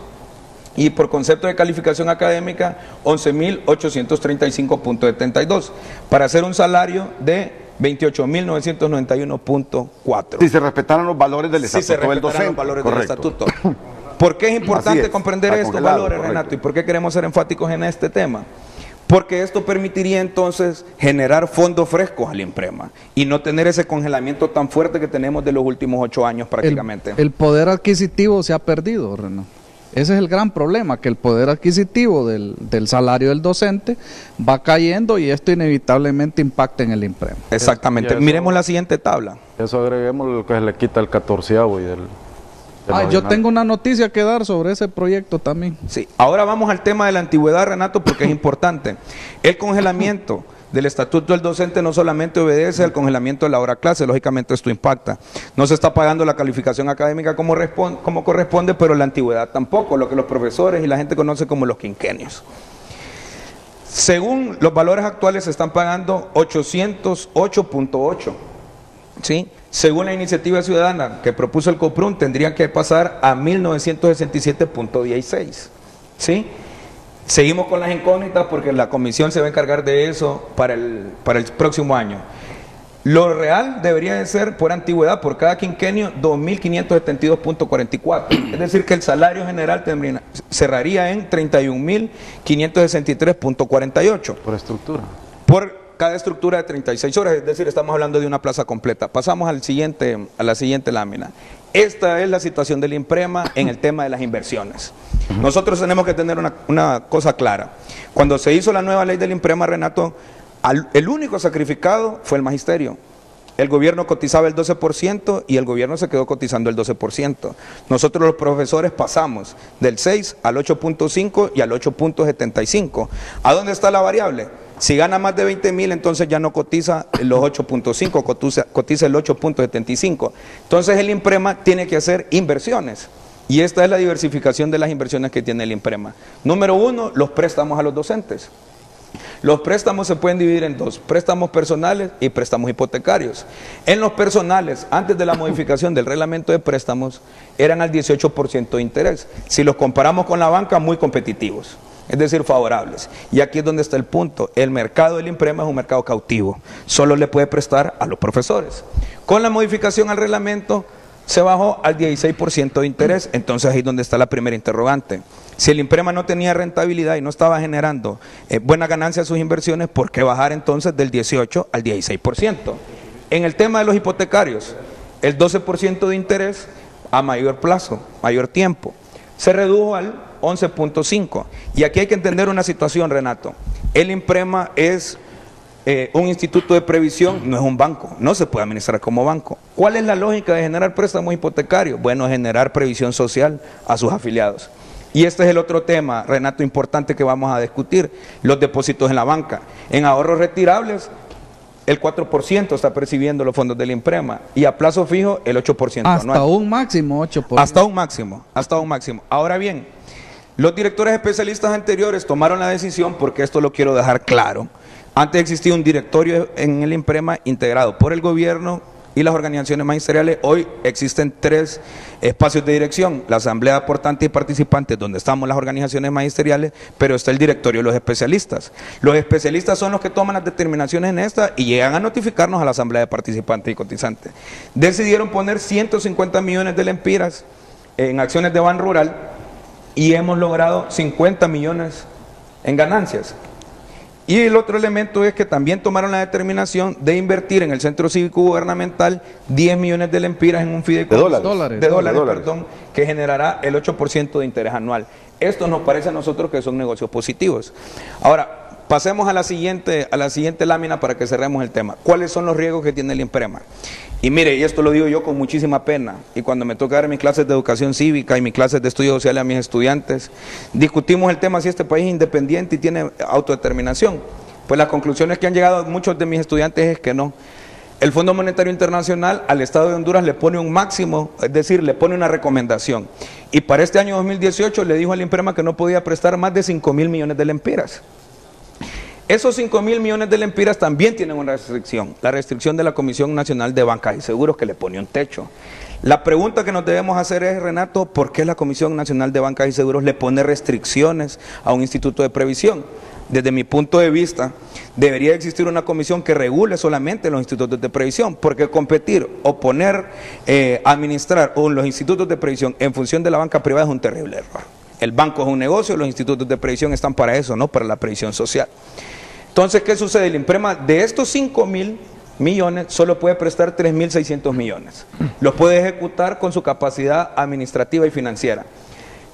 y por concepto de calificación académica 11.835.72 para hacer un salario de 28.991.4. Si se respetaran los valores del estatuto del docente. Los valores del estatuto. ¿Por qué es importante comprender estos valores, Renato? ¿Y por qué queremos ser enfáticos en este tema? Porque esto permitiría entonces generar fondos frescos al INPREMA y no tener ese congelamiento tan fuerte que tenemos de los últimos 8 años prácticamente. El poder adquisitivo se ha perdido, Renato. Ese es el gran problema, que el poder adquisitivo del salario del docente va cayendo y esto inevitablemente impacta en el INPREMA. Exactamente. Eso, miremos la siguiente tabla. Eso agreguemos lo que se le quita el 14avo y del yo tengo una noticia que dar sobre ese proyecto también. Sí, ahora vamos al tema de la antigüedad, Renato, porque es importante. El congelamiento del estatuto del docente no solamente obedece al congelamiento de la hora clase, lógicamente esto impacta. No se está pagando la calificación académica como corresponde, pero la antigüedad tampoco, lo que los profesores y la gente conoce como los quinquenios. Según los valores actuales se están pagando 808.8, ¿sí? Según la iniciativa ciudadana que propuso el COPRUN, tendría que pasar a 1967.16, ¿sí? Seguimos con las incógnitas porque la comisión se va a encargar de eso para el próximo año. Lo real debería de ser por antigüedad, por cada quinquenio, 2.572.44. Es decir, que el salario general cerraría en 31.563.48. Por estructura. cada estructura de 36 horas, es decir, estamos hablando de una plaza completa. Pasamos a la siguiente lámina. Esta es la situación del INPREMA en el tema de las inversiones. Nosotros tenemos que tener una cosa clara. Cuando se hizo la nueva ley del INPREMA, Renato, el único sacrificado fue el magisterio. El gobierno cotizaba el 12% y el gobierno se quedó cotizando el 12%. Nosotros los profesores pasamos del 6 al 8.5 y al 8.75. ¿A dónde está la variable? Si gana más de 20,000, entonces ya no cotiza los 8.5, cotiza el 8.75. Entonces el INPREMA tiene que hacer inversiones. Y esta es la diversificación de las inversiones que tiene el INPREMA. Número 1, los préstamos a los docentes. Los préstamos se pueden dividir en dos: préstamos personales y préstamos hipotecarios. En los personales, antes de la modificación del reglamento de préstamos, eran al 18% de interés. Si los comparamos con la banca, muy competitivos, es decir, favorables. Y aquí es donde está el punto: el mercado del INPREMA es un mercado cautivo, solo le puede prestar a los profesores. Con la modificación al reglamento se bajó al 16% de interés. Entonces ahí es donde está la primera interrogante. Si el INPREMA no tenía rentabilidad y no estaba generando buena ganancia de sus inversiones, ¿por qué bajar entonces del 18 al 16%? En el tema de los hipotecarios, el 12% de interés a mayor plazo, mayor tiempo, se redujo al 11.5. Y aquí hay que entender una situación, Renato. El INPREMA es un instituto de previsión, no es un banco, no se puede administrar como banco. ¿Cuál es la lógica de generar préstamos hipotecarios? Bueno, generar previsión social a sus afiliados. Y este es el otro tema, Renato, importante que vamos a discutir: los depósitos en la banca. En ahorros retirables, el 4% está percibiendo los fondos del INPREMA, y a plazo fijo el 8% anual. Hasta un máximo 8%. Hasta un máximo. Ahora bien, los directores especialistas anteriores tomaron la decisión, porque esto lo quiero dejar claro. Antes existía un directorio en el INPREMA integrado por el gobierno y las organizaciones magisteriales. Hoy existen 3 espacios de dirección: la asamblea de aportantes y participantes, donde estamos las organizaciones magisteriales, pero está el directorio de los especialistas. Los especialistas son los que toman las determinaciones en esta y llegan a notificarnos a la asamblea de participantes y cotizantes. Decidieron poner 150 millones de lempiras en acciones de Ban Rural y hemos logrado 50 millones en ganancias. Y el otro elemento es que también tomaron la determinación de invertir en el Centro Cívico Gubernamental 10 millones de lempiras en un fideicomiso de dólares, que generará el 8% de interés anual. Esto nos parece a nosotros que son negocios positivos. Ahora, pasemos a la siguiente lámina para que cerremos el tema. ¿Cuáles son los riesgos que tiene el INPREMA? Y mire, y esto lo digo yo con muchísima pena, y cuando me toca dar mis clases de educación cívica y mis clases de estudios sociales a mis estudiantes, discutimos el tema si este país es independiente y tiene autodeterminación. Pues las conclusiones que han llegado muchos de mis estudiantes es que no. El Fondo Monetario Internacional al Estado de Honduras le pone un máximo, es decir, le pone una recomendación. Y para este año 2018 le dijo al INPREMA que no podía prestar más de 5,000 millones de lempiras. Esos 5,000 millones de lempiras también tienen una restricción, la restricción de la Comisión Nacional de Bancas y Seguros, que le pone un techo. La pregunta que nos debemos hacer es, Renato, ¿por qué la Comisión Nacional de Bancas y Seguros le pone restricciones a un instituto de previsión? Desde mi punto de vista, debería existir una comisión que regule solamente los institutos de previsión, porque competir o poner, administrar los institutos de previsión en función de la banca privada es un terrible error. El banco es un negocio, los institutos de previsión están para eso, no para la previsión social. Entonces, ¿qué sucede? El INPREMA de estos 5,000 millones solo puede prestar 3,600 millones. Los puede ejecutar con su capacidad administrativa y financiera.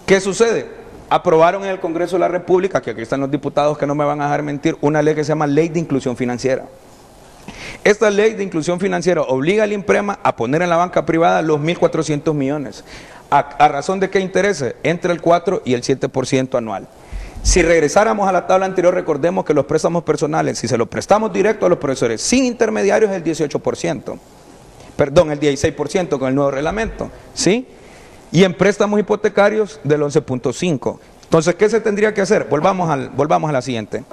¿Qué sucede? Aprobaron en el Congreso de la República, que aquí están los diputados que no me van a dejar mentir, una ley que se llama Ley de Inclusión Financiera. Esta ley de inclusión financiera obliga al INPREMA a poner en la banca privada los 1,400 millones. ¿A razón de qué intereses? Entre el 4 y el 7% anual. Si regresáramos a la tabla anterior, recordemos que los préstamos personales, si se los prestamos directo a los profesores sin intermediarios, es el 18%. Perdón, el 16% con el nuevo reglamento, ¿sí? Y en préstamos hipotecarios del 11.5%. Entonces, ¿qué se tendría que hacer? Volvamos a la siguiente.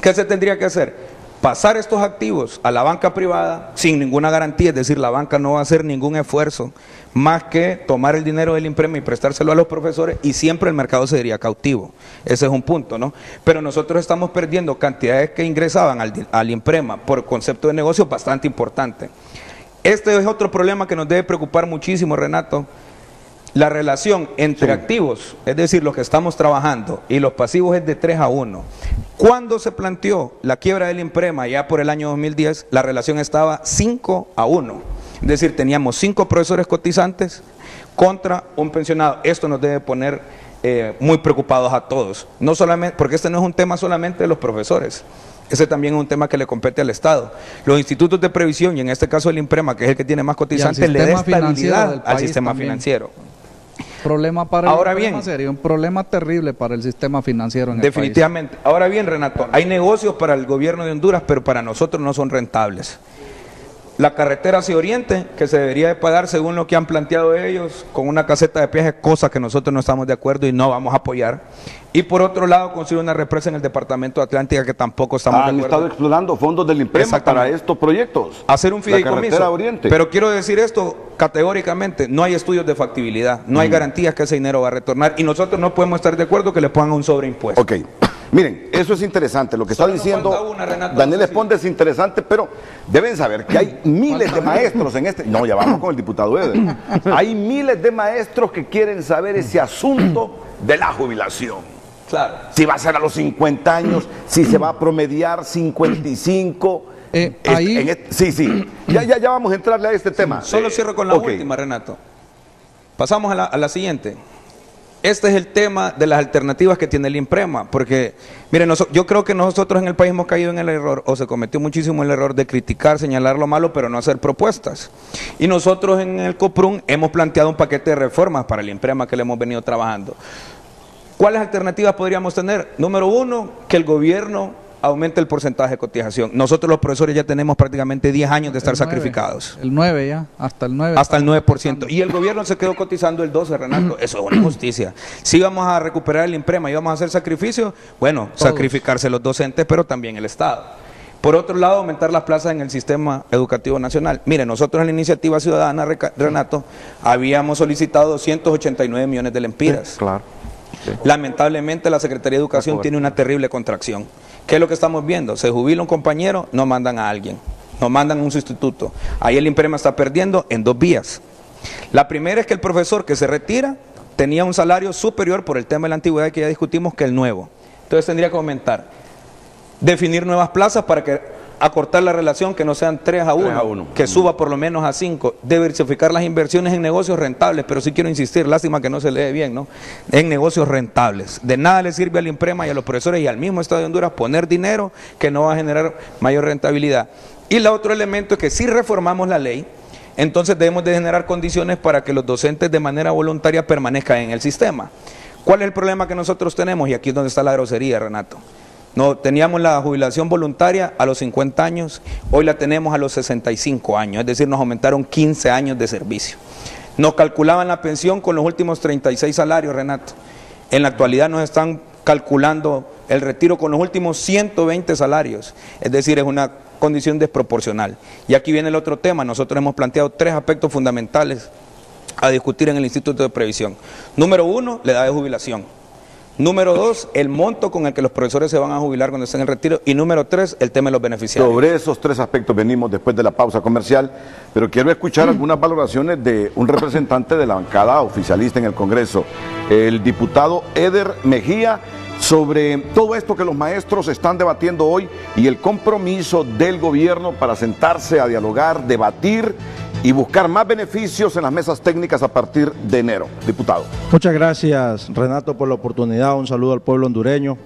¿Qué se tendría que hacer? Pasar estos activos a la banca privada sin ninguna garantía, es decir, la banca no va a hacer ningún esfuerzo más que tomar el dinero del INPREMA y prestárselo a los profesores, y siempre el mercado sería cautivo. Ese es un punto, ¿no? Pero nosotros estamos perdiendo cantidades que ingresaban al INPREMA por concepto de negocio bastante importante. Este es otro problema que nos debe preocupar muchísimo, Renato. La relación entre activos, es decir, los que estamos trabajando, y los pasivos es de 3-1. Cuando se planteó la quiebra del INPREMA, ya por el año 2010, la relación estaba 5-1. Es decir, teníamos 5 profesores cotizantes contra un pensionado. Esto nos debe poner muy preocupados a todos. No solamente, porque este no es un tema solamente de los profesores. Ese también es un tema que le compete al Estado. Los institutos de previsión, y en este caso el INPREMA, que es el que tiene más cotizantes, le da estabilidad al sistema financiero. Problema para ahora el bien, serio, un problema terrible para el sistema financiero en definitivamente. El país. Ahora bien, Renato, hay negocios para el gobierno de Honduras, pero para nosotros no son rentables. La carretera hacia Oriente, que se debería de pagar según lo que han planteado ellos, con una caseta de peaje, cosa que nosotros no estamos de acuerdo y no vamos a apoyar. Y por otro lado, construir una represa en el departamento de Atlántica, que tampoco estamos de acuerdo. Han estado explorando fondos del INPREMA para estos proyectos. Hacer un fideicomiso. La carretera Oriente. Pero quiero decir esto categóricamente, no hay estudios de factibilidad, no hay garantías que ese dinero va a retornar, y nosotros no podemos estar de acuerdo que le pongan un sobreimpuesto. Ok. Miren, eso es interesante, lo que está diciendo Daniel Esponde es interesante, pero deben saber que hay miles de maestros en este... No, ya vamos con el diputado Eder. Hay miles de maestros que quieren saber ese asunto de la jubilación. Claro. Si va a ser a los 50 años, si se va a promediar 55... sí, ya vamos a entrarle a este tema. Solo cierro con la última, Renato. Pasamos a la siguiente. Este es el tema de las alternativas que tiene el INPREMA, porque, miren, yo creo que nosotros en el país hemos caído en el error, o se cometió muchísimo el error de criticar, señalar lo malo, pero no hacer propuestas. Y nosotros en el COPRUN hemos planteado un paquete de reformas para el INPREMA que le hemos venido trabajando. ¿Cuáles alternativas podríamos tener? Número 1, que el gobierno aumente el porcentaje de cotización. Nosotros los profesores ya tenemos prácticamente 10 años de estar sacrificados. El 9 ya, hasta el 9. Hasta el 9%. Y el gobierno se quedó cotizando el 12%, Renato. Eso es una injusticia. Si vamos a recuperar el INPREMA y vamos a hacer sacrificios, bueno, sacrificarse los docentes, pero también el Estado. Por otro lado, aumentar las plazas en el sistema educativo nacional. Mire, nosotros en la iniciativa ciudadana, Renato, habíamos solicitado 289 millones de lempiras. Sí, claro. Sí. Lamentablemente la Secretaría de Educación tiene una terrible contracción. ¿Qué es lo que estamos viendo? Se jubila un compañero, no mandan a alguien, no mandan a un sustituto. Ahí el INPREMA está perdiendo en 2 vías. La primera es que el profesor que se retira tenía un salario superior por el tema de la antigüedad que ya discutimos que el nuevo. Entonces tendría que aumentar. Definir nuevas plazas para que acortar la relación, que no sean 3-1, que suba por lo menos a 5, diversificar las inversiones en negocios rentables, pero sí quiero insistir, lástima que no se lee bien, ¿no? En negocios rentables. De nada le sirve al INPREMA y a los profesores y al mismo Estado de Honduras poner dinero que no va a generar mayor rentabilidad. Y el otro elemento es que si reformamos la ley, entonces debemos de generar condiciones para que los docentes de manera voluntaria permanezcan en el sistema. ¿Cuál es el problema que nosotros tenemos? Y aquí es donde está la grosería, Renato. No, teníamos la jubilación voluntaria a los 50 años, hoy la tenemos a los 65 años, es decir, nos aumentaron 15 años de servicio. Nos calculaban la pensión con los últimos 36 salarios, Renato. En la actualidad nos están calculando el retiro con los últimos 120 salarios, es decir, es una condición desproporcional. Y aquí viene el otro tema, nosotros hemos planteado 3 aspectos fundamentales a discutir en el Instituto de Previsión. Número 1, la edad de jubilación. Número 2, el monto con el que los profesores se van a jubilar cuando estén en retiro. Y número 3, el tema de los beneficiarios. Sobre esos 3 aspectos venimos después de la pausa comercial, pero quiero escuchar algunas valoraciones de un representante de la bancada oficialista en el Congreso, el diputado Eder Mejía, sobre todo esto que los maestros están debatiendo hoy y el compromiso del gobierno para sentarse a dialogar, debatir y buscar más beneficios en las mesas técnicas a partir de enero. Diputado. Muchas gracias, Renato, por la oportunidad. Un saludo al pueblo hondureño.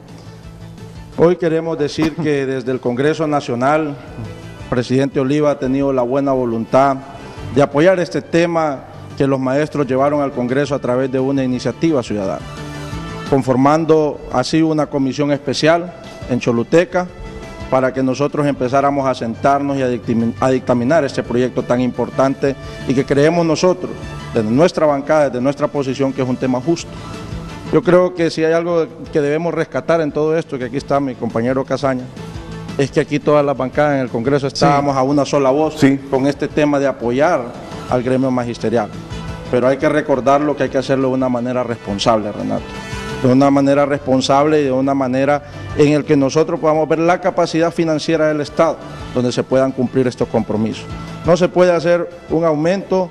Hoy queremos decir que desde el Congreso Nacional, el presidente Oliva ha tenido la buena voluntad de apoyar este tema que los maestros llevaron al Congreso a través de una iniciativa ciudadana, conformando así una comisión especial en Choluteca, para que nosotros empezáramos a sentarnos y a dictaminar este proyecto tan importante y que creemos nosotros, desde nuestra bancada, desde nuestra posición, que es un tema justo. Yo creo que si hay algo que debemos rescatar en todo esto, que aquí está mi compañero Casaña, es que aquí todas las bancadas en el Congreso estábamos a una sola voz con este tema de apoyar al gremio magisterial. Pero hay que recordarlo, que hay que hacerlo de una manera responsable, Renato. de una manera responsable y de una manera en el que nosotros podamos ver la capacidad financiera del Estado, donde se puedan cumplir estos compromisos. No se puede hacer un aumento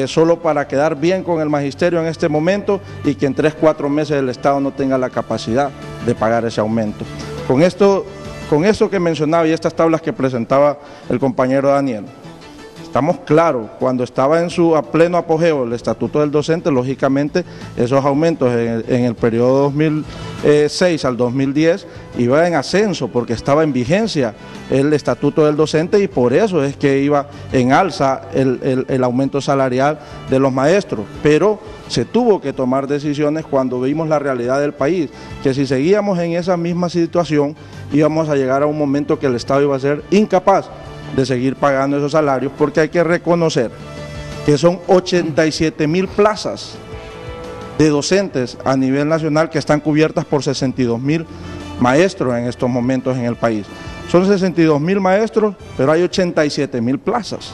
solo para quedar bien con el magisterio en este momento y que en 3-4 meses el Estado no tenga la capacidad de pagar ese aumento. Con esto que mencionaba y estas tablas que presentaba el compañero Daniel, estamos claros, cuando estaba en su pleno apogeo el Estatuto del Docente, lógicamente esos aumentos en el periodo 2006 al 2010 iba en ascenso porque estaba en vigencia el Estatuto del Docente y por eso es que iba en alza el aumento salarial de los maestros, pero se tuvo que tomar decisiones cuando vimos la realidad del país, que si seguíamos en esa misma situación íbamos a llegar a un momento que el Estado iba a ser incapaz de seguir pagando esos salarios, porque hay que reconocer que son 87,000 plazas de docentes a nivel nacional que están cubiertas por 62,000 maestros en estos momentos en el país. Son 62,000 maestros, pero hay 87,000 plazas.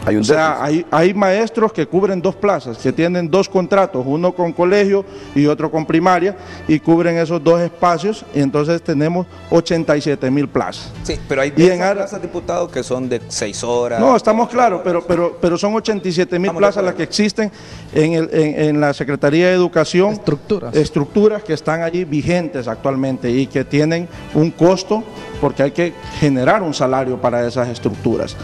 O sea, hay maestros que cubren 2 plazas, que tienen 2 contratos, uno con colegio y otro con primaria, y cubren esos 2 espacios, y entonces tenemos 87,000 plazas. Sí, pero hay 10 plazas, diputados, que son de 6 horas. No, estamos claros, pero son 87,000 plazas las que existen en la Secretaría de Educación. Estructuras que están allí vigentes actualmente y que tienen un costo porque hay que generar un salario para esas estructuras.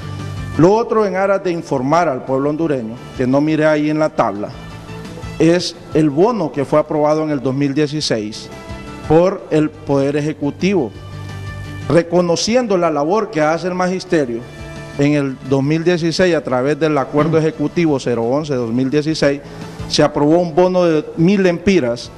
Lo otro, en aras de informar al pueblo hondureño, que no mire ahí en la tabla, es el bono que fue aprobado en el 2016 por el Poder Ejecutivo, reconociendo la labor que hace el magisterio. En el 2016, a través del Acuerdo Ejecutivo 011-2016, se aprobó un bono de 1,000 lempiras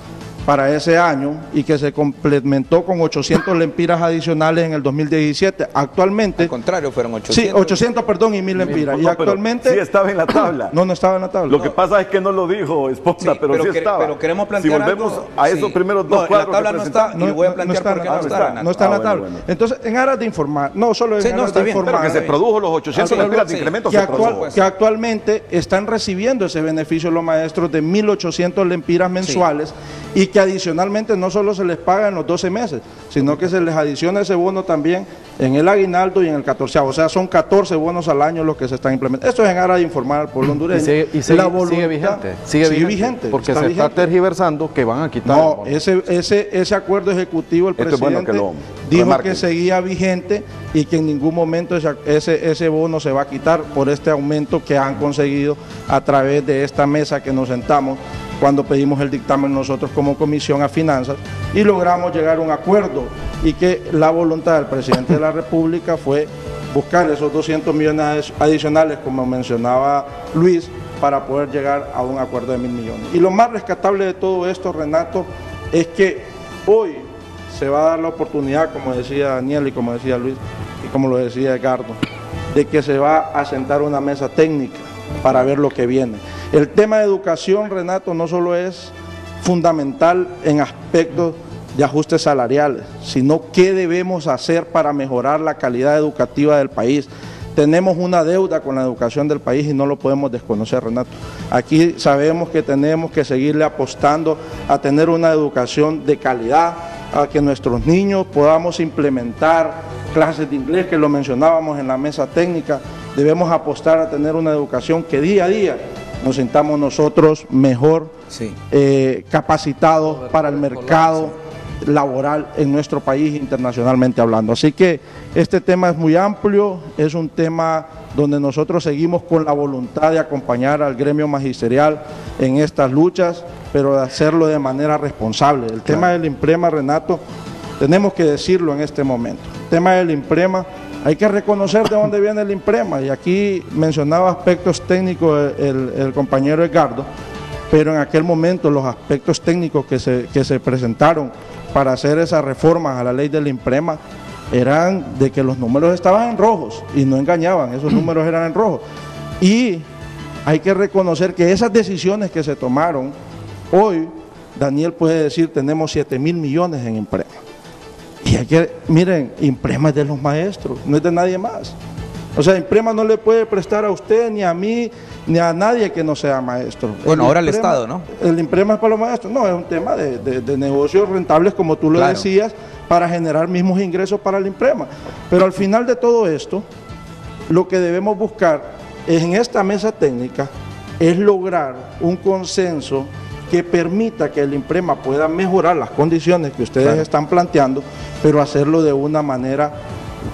para ese año y que se complementó con 800 lempiras adicionales en el 2017. Actualmente... Al contrario, fueron 800. Sí, 800, perdón, y 1,000 lempiras. Y actualmente... Sí estaba en la tabla. No estaba en la tabla. Lo que pasa es que no lo dijo Esponda, sí, pero sí estaba. Pero queremos plantear si volvemos algo, a esos primeros 2 cuadros... la tabla no está, y voy a plantear por qué no está. No está en la tabla. Bueno. Entonces, en aras de informar, no solo en aras de informar... Pero que se produjo los 800 lempiras de incremento, que actualmente están recibiendo ese beneficio los maestros de 1,800 lempiras mensuales y que adicionalmente no solo se les paga en los 12 meses, sino que se les adiciona ese bono también en el aguinaldo y en el 14º. O sea, son 14 bonos al año los que se están implementando. Esto es en aras de informar al pueblo hondureño. Sigue vigente. Sigue vigente. Porque se está tergiversando que van a quitar. No, ese acuerdo ejecutivo, el presidente dijo que seguía vigente y que en ningún momento ese bono se va a quitar por este aumento que han conseguido a través de esta mesa que nos sentamos cuando pedimos el dictamen nosotros como Comisión a Finanzas y logramos llegar a un acuerdo y que la voluntad del presidente de la República fue buscar esos 200 millones adicionales, como mencionaba Luis, para poder llegar a un acuerdo de 1,000 millones. Y lo más rescatable de todo esto, Renato, es que hoy se va a dar la oportunidad, como decía Daniel y como decía Luis y como lo decía Edgardo, de que se va a sentar una mesa técnica para ver lo que viene. El tema de educación, Renato, no solo es fundamental en aspectos de ajustes salariales, sino qué debemos hacer para mejorar la calidad educativa del país. Tenemos una deuda con la educación del país y no lo podemos desconocer, Renato. Aquí sabemos que tenemos que seguirle apostando a tener una educación de calidad, a que nuestros niños podamos implementar clases de inglés, que lo mencionábamos en la mesa técnica. Debemos apostar a tener una educación que día a día nos sintamos nosotros mejor capacitados para el mercado laboral en nuestro país, internacionalmente hablando. Así que este tema es muy amplio, es un tema donde nosotros seguimos con la voluntad de acompañar al gremio magisterial en estas luchas, pero de hacerlo de manera responsable. El tema del IMPREMA, Renato, tenemos que decirlo en este momento. El tema del IMPREMA, hay que reconocer de dónde viene el IMPREMA, y aquí mencionaba aspectos técnicos el compañero Edgardo, pero en aquel momento los aspectos técnicos que se presentaron para hacer esas reformas a la ley del IMPREMA eran de que los números estaban en rojos y no engañaban, esos números eran en rojos. Y hay que reconocer que esas decisiones que se tomaron, hoy Daniel puede decir tenemos 7,000 millones en IMPREMA. Y hay que, miren, IMPREMA es de los maestros, no es de nadie más. O sea, IMPREMA no le puede prestar a usted, ni a mí, ni a nadie que no sea maestro. Bueno, ahora el Estado, ¿no? El IMPREMA es para los maestros. No, es un tema de negocios rentables, como tú lo decías, para generar mismos ingresos para el IMPREMA. Pero al final de todo esto, lo que debemos buscar en esta mesa técnica es lograr un consenso que permita que el IMPREMA pueda mejorar las condiciones que ustedes están planteando, pero hacerlo de una manera,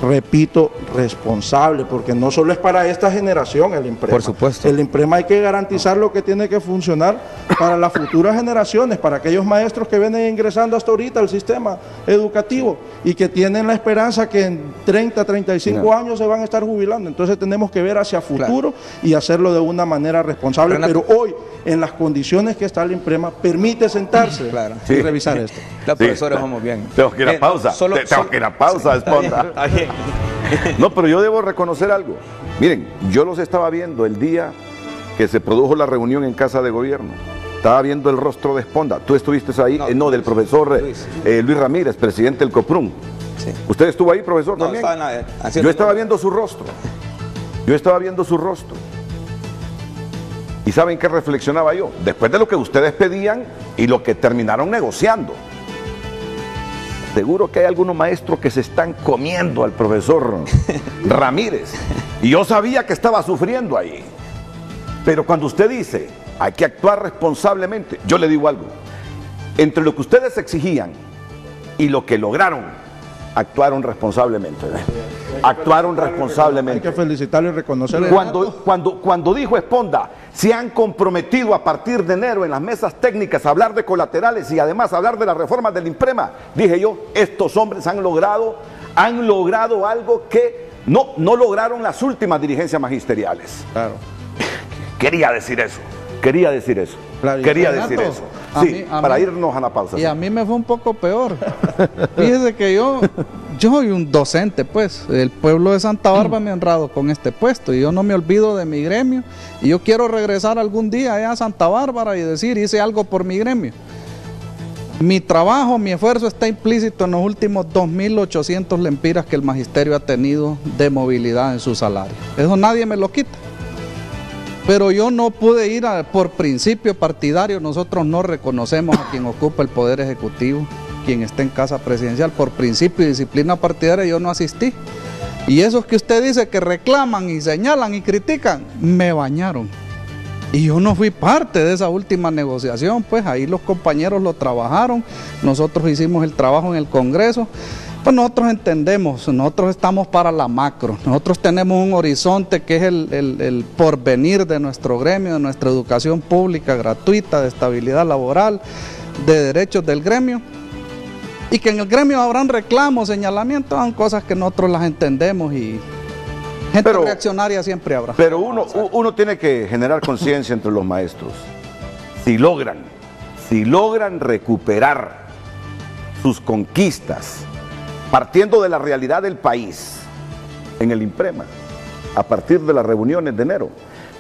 repito, responsable, porque no solo es para esta generación el IMPREMA. Por supuesto. El IMPREMA hay que garantizar lo que tiene que funcionar para las futuras generaciones, para aquellos maestros que vienen ingresando hasta ahorita al sistema educativo y que tienen la esperanza que en 30, 35 años se van a estar jubilando. Entonces tenemos que ver hacia futuro y hacerlo de una manera responsable, pero hoy, en las condiciones que está el IMPREMA, permite sentarse y revisar esto. La profesora, vamos bien. Tengo que ir a pausa. Tengo que ir a pausa, Esponda. No, pero yo debo reconocer algo. Miren, yo los estaba viendo el día que se produjo la reunión en Casa de Gobierno. Estaba viendo el rostro de Esponda. ¿Tú estuviste ahí? No, del profesor Luis Ramírez, presidente del COPRUM. Sí. ¿Usted estuvo ahí, profesor? No, también. Yo estaba viendo su rostro. Yo estaba viendo su rostro. ¿Y saben qué reflexionaba yo? Después de lo que ustedes pedían y lo que terminaron negociando. Seguro que hay algunos maestros que se están comiendo al profesor Ramírez. Y yo sabía que estaba sufriendo ahí. Pero cuando usted dice, hay que actuar responsablemente, yo le digo algo. Entre lo que ustedes exigían y lo que lograron, actuaron responsablemente. Actuaron responsablemente. Hay que felicitarlo y reconocerlo. Cuando dijo Esponda, se han comprometido a partir de enero en las mesas técnicas a hablar de colaterales y además a hablar de las reformas del IMPREMA, dije yo, estos hombres han logrado algo que no lograron las últimas dirigencias magisteriales. Claro. Quería decir eso. Claro, quería decir eso. Sí, para irnos a la pausa. Y a mí me fue un poco peor. Fíjese que yo soy un docente, pues. El pueblo de Santa Bárbara me ha honrado con este puesto y yo no me olvido de mi gremio. Y yo quiero regresar algún día allá a Santa Bárbara y decir, hice algo por mi gremio. Mi trabajo, mi esfuerzo está implícito en los últimos 2.800 lempiras que el magisterio ha tenido de movilidad en su salario. Eso nadie me lo quita. Pero yo no pude ir por principio partidario. Nosotros no reconocemos a quien ocupa el poder ejecutivo, quien está en casa presidencial. Por principio y disciplina partidaria yo no asistí. Y esos que usted dice que reclaman y señalan y critican, me bañaron. Y yo no fui parte de esa última negociación, pues ahí los compañeros lo trabajaron, nosotros hicimos el trabajo en el Congreso. Pues nosotros entendemos, nosotros estamos para la macro, nosotros tenemos un horizonte que es el porvenir de nuestro gremio, de nuestra educación pública gratuita, de estabilidad laboral, de derechos del gremio, y que en el gremio habrán reclamos, señalamientos, son cosas que nosotros las entendemos y gente reaccionaria siempre habrá. Pero uno tiene que generar conciencia entre los maestros. Si logran recuperar sus conquistas, partiendo de la realidad del país, en el IMPREMA, a partir de las reuniones de enero,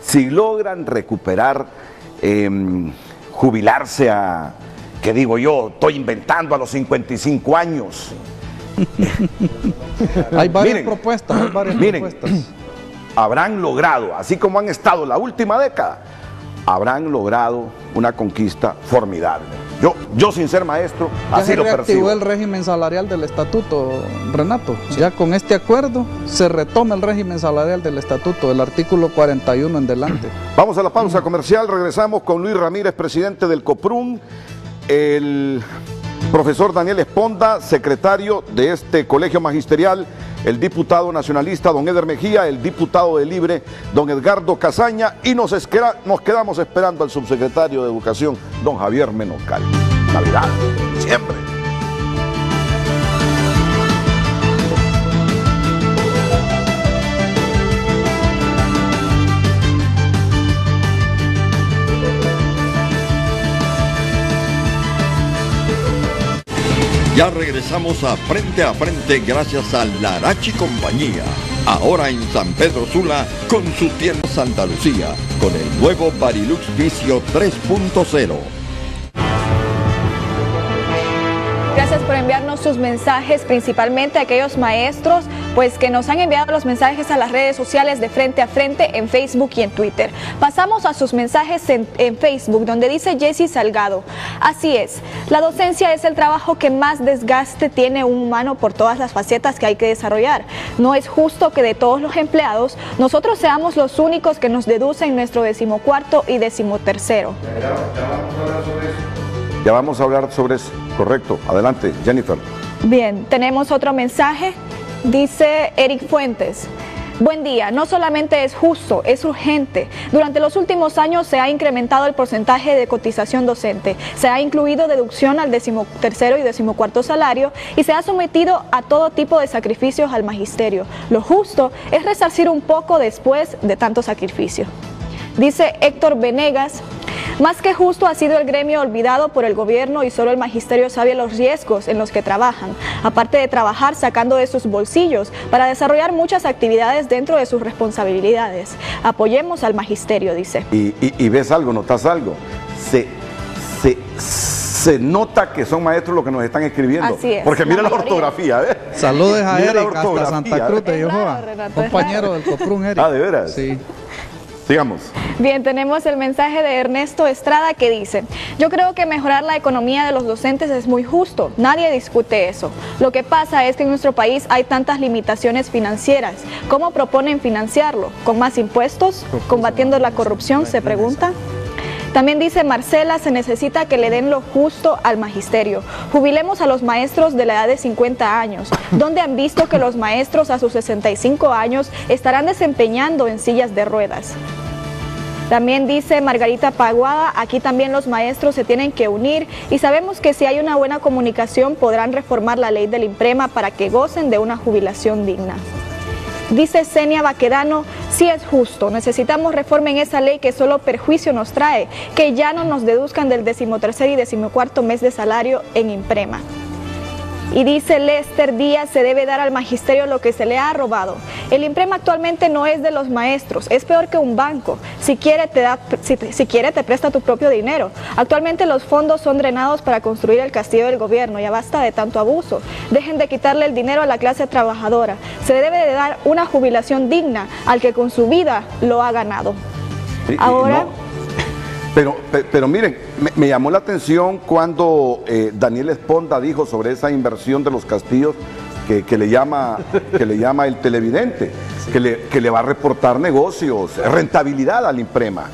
si logran recuperar, jubilarse a, ¿qué digo yo? Estoy inventando a los 55 años. Hay varias propuestas, habrán logrado, así como han estado la última década, habrán logrado una conquista formidable. Yo sin ser maestro, así lo percibo. Ya se reactivó el régimen salarial del estatuto, Renato. Sí. Ya con este acuerdo se retoma el régimen salarial del estatuto, del artículo 41 en delante. Vamos a la pausa comercial, regresamos con Luis Ramírez, presidente del COPRUM, el profesor Daniel Esponda, secretario de este colegio magisterial, el diputado nacionalista don Eder Mejía, el diputado de Libre don Edgardo Casaña, y nos quedamos esperando al subsecretario de Educación don Javier Menocal. Navidad, siempre. Ya regresamos a Frente gracias a Larachi Compañía. Ahora en San Pedro Sula con su tienda Santa Lucía, con el nuevo Barilux Vicio 3.0. Gracias por enviarnos sus mensajes, principalmente a aquellos maestros pues que nos han enviado los mensajes a las redes sociales de Frente a Frente en Facebook y en Twitter. Pasamos a sus mensajes en Facebook, donde dice Jessy Salgado: así es, la docencia es el trabajo que más desgaste tiene un humano por todas las facetas que hay que desarrollar. No es justo que de todos los empleados nosotros seamos los únicos que nos deducen nuestro 14º y 13º. Ya vamos a hablar sobre eso, correcto. Adelante, Jennifer. Bien, tenemos otro mensaje, dice Eric Fuentes. Buen día, no solamente es justo, es urgente. Durante los últimos años se ha incrementado el porcentaje de cotización docente, se ha incluido deducción al 13º y 14º salario y se ha sometido a todo tipo de sacrificios al magisterio. Lo justo es resarcir un poco después de tanto sacrificio. Dice Héctor Venegas: más que justo ha sido el gremio olvidado por el gobierno y solo el magisterio sabe los riesgos en los que trabajan, aparte de trabajar sacando de sus bolsillos para desarrollar muchas actividades dentro de sus responsabilidades. Apoyemos al magisterio, dice. Y ves algo, notas algo. Se nota que son maestros los que nos están escribiendo. Así es. Porque mira la ortografía, ¿eh? Saludos a Eric hasta Santa Cruz de Yojoa, compañero del Coprun, Eric. Ah, ¿de veras? Sí. Sigamos. Bien, tenemos el mensaje de Ernesto Estrada que dice: yo creo que mejorar la economía de los docentes es muy justo, nadie discute eso. Lo que pasa es que en nuestro país hay tantas limitaciones financieras. ¿Cómo proponen financiarlo? ¿Con más impuestos? ¿Combatiendo la corrupción? Se pregunta. También dice Marcela: se necesita que le den lo justo al magisterio. Jubilemos a los maestros de la edad de 50 años. ¿Dónde han visto que los maestros a sus 65 años estarán desempeñando en sillas de ruedas? También dice Margarita Paguada: aquí también los maestros se tienen que unir y sabemos que si hay una buena comunicación podrán reformar la ley del IMPREMA para que gocen de una jubilación digna. Dice Senia Baquedano: sí es justo, necesitamos reforma en esa ley que solo perjuicio nos trae, que ya no nos deduzcan del 13º y 14º mes de salario en IMPREMA. Y dice Lester Díaz: se debe dar al magisterio lo que se le ha robado. El IMPREMA actualmente no es de los maestros, es peor que un banco. Si quiere te presta tu propio dinero. Actualmente los fondos son drenados para construir el castillo del gobierno. Ya basta de tanto abuso. Dejen de quitarle el dinero a la clase trabajadora. Se debe de dar una jubilación digna al que con su vida lo ha ganado. Ahora... Pero miren, me llamó la atención cuando Daniel Esponda dijo sobre esa inversión de los castillos que le llama el televidente, sí, que le va a reportar negocios, rentabilidad al IMPREMA.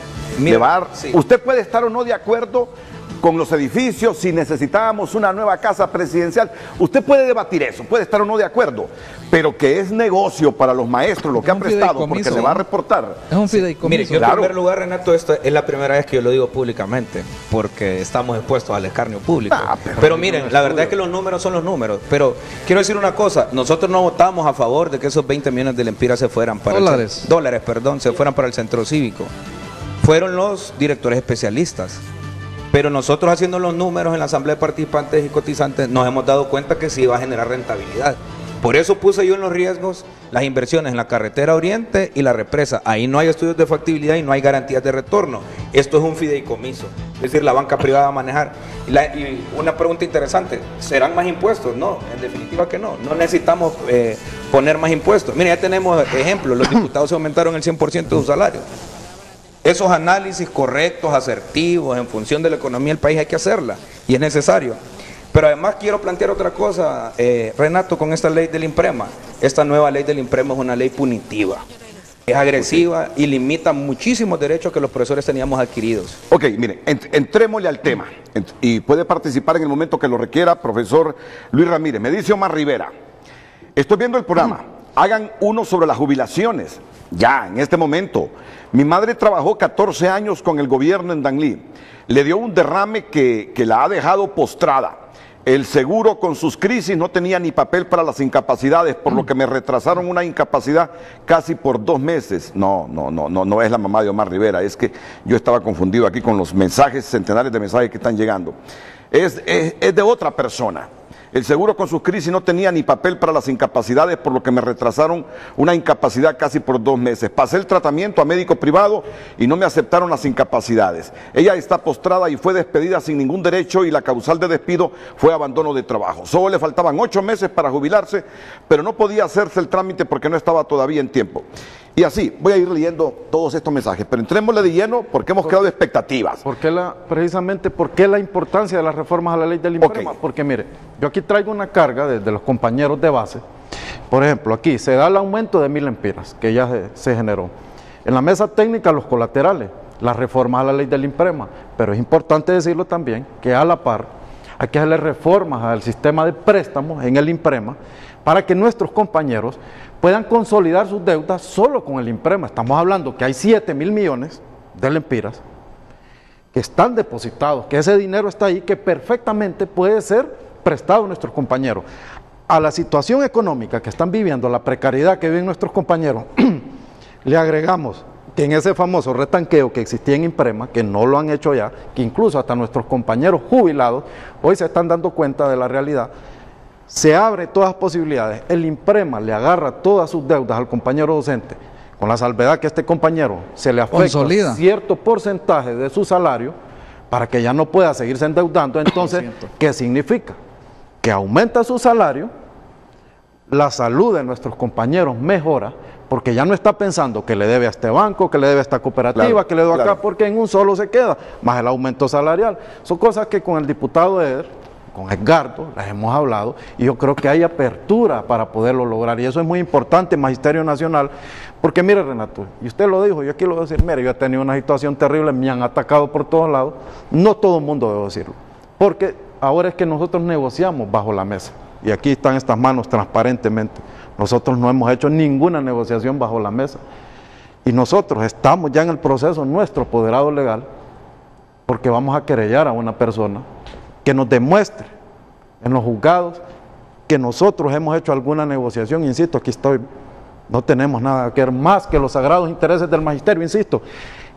Sí. Usted puede estar o no de acuerdo con los edificios, si necesitábamos una nueva casa presidencial, usted puede debatir eso, puede estar o no de acuerdo, pero que es negocio para los maestros lo que han prestado porque le va a reportar. Es un fideicomiso. Mire, yo en primer lugar, Renato, esto es la primera vez que yo lo digo públicamente, porque estamos expuestos al escarnio público. Pero miren, la verdad es que los números son los números, pero quiero decir una cosa: nosotros no votamos a favor de que esos 20 millones de lempiras se fueran para dólares, se fueran para el centro cívico. Fueron los directores especialistas. Pero nosotros, haciendo los números en la asamblea de participantes y cotizantes, nos hemos dado cuenta que sí va a generar rentabilidad. Por eso puse yo en los riesgos las inversiones en la carretera Oriente y la represa. Ahí no hay estudios de factibilidad y no hay garantías de retorno. Esto es un fideicomiso, es decir, la banca privada va a manejar. Y una pregunta interesante: ¿serán más impuestos? No, en definitiva que no. No necesitamos poner más impuestos. Mire, ya tenemos ejemplos: los diputados se aumentaron el 100% de su salario. Esos análisis correctos, asertivos, en función de la economía del país, hay que hacerla y es necesario. Pero además quiero plantear otra cosa, Renato, con esta ley del IMPREMA. Esta nueva ley del IMPREMA es una ley punitiva, es agresiva y limita muchísimos derechos que los profesores teníamos adquiridos. Ok, miren, entrémosle al tema y puede participar en el momento que lo requiera, profesor Luis Ramírez. Me dice Omar Rivera: estoy viendo el programa, hagan uno sobre las jubilaciones. Ya, en este momento. Mi madre trabajó 14 años con el gobierno en Danlí. Le dio un derrame que la ha dejado postrada. El seguro con sus crisis no tenía ni papel para las incapacidades, por lo que me retrasaron una incapacidad casi por 2 meses. No es la mamá de Omar Rivera, es que yo estaba confundido aquí con los mensajes, centenares de mensajes que están llegando. Es de otra persona. El seguro con sus crisis no tenía ni papel para las incapacidades, por lo que me retrasaron una incapacidad casi por 2 meses. Pasé el tratamiento a médico privado y no me aceptaron las incapacidades. Ella está postrada y fue despedida sin ningún derecho y la causal de despido fue abandono de trabajo. Solo le faltaban 8 meses para jubilarse, pero no podía hacerse el trámite porque no estaba todavía en tiempo. Y así, voy a ir leyendo todos estos mensajes, pero entrémosle de lleno porque hemos creado expectativas. Precisamente, ¿por qué la importancia de las reformas a la ley del INPREMA? Okay. Porque mire, yo aquí traigo una carga de los compañeros de base. Por ejemplo, aquí se da el aumento de 1000 lempiras, que ya se generó. En la mesa técnica, los colaterales, las reformas a la ley del INPREMA. Pero es importante decirlo también, que a la par hay que hacerle reformas al sistema de préstamos en el INPREMA, para que nuestros compañeros puedan consolidar sus deudas solo con el INPREMA. Estamos hablando que hay 7.000 millones de lempiras que están depositados, que ese dinero está ahí, que perfectamente puede ser prestado a nuestros compañeros. A la situación económica que están viviendo, la precariedad que viven nuestros compañeros, le agregamos que en ese famoso retanqueo que existía en INPREMA, que no lo han hecho ya, que incluso hasta nuestros compañeros jubilados hoy se están dando cuenta de la realidad, se abre todas las posibilidades. El INPREMA le agarra todas sus deudas al compañero docente, con la salvedad que este compañero se le afecta cierto porcentaje de su salario para que ya no pueda seguirse endeudando. Entonces, ¿qué significa? Que aumenta su salario, la salud de nuestros compañeros mejora, porque ya no está pensando que le debe a este banco, que le debe a esta cooperativa, que le debe acá, porque en un solo se queda, más el aumento salarial. Son cosas que con el diputado Eder, con Edgardo, las hemos hablado, y yo creo que hay apertura para poderlo lograr, y eso es muy importante, Magisterio Nacional, porque mire, Renato, y usted lo dijo, yo aquí lo voy a decir, mire, yo he tenido una situación terrible, me han atacado por todos lados, no todo el mundo debo decirlo, porque ahora es que nosotros negociamos bajo la mesa, y aquí están estas manos transparentemente, nosotros no hemos hecho ninguna negociación bajo la mesa, y nosotros estamos ya en el proceso nuestro apoderado legal, porque vamos a querellar a una persona que nos demuestre en los juzgados que nosotros hemos hecho alguna negociación. Insisto, aquí estoy, no tenemos nada que ver más que los sagrados intereses del magisterio, insisto.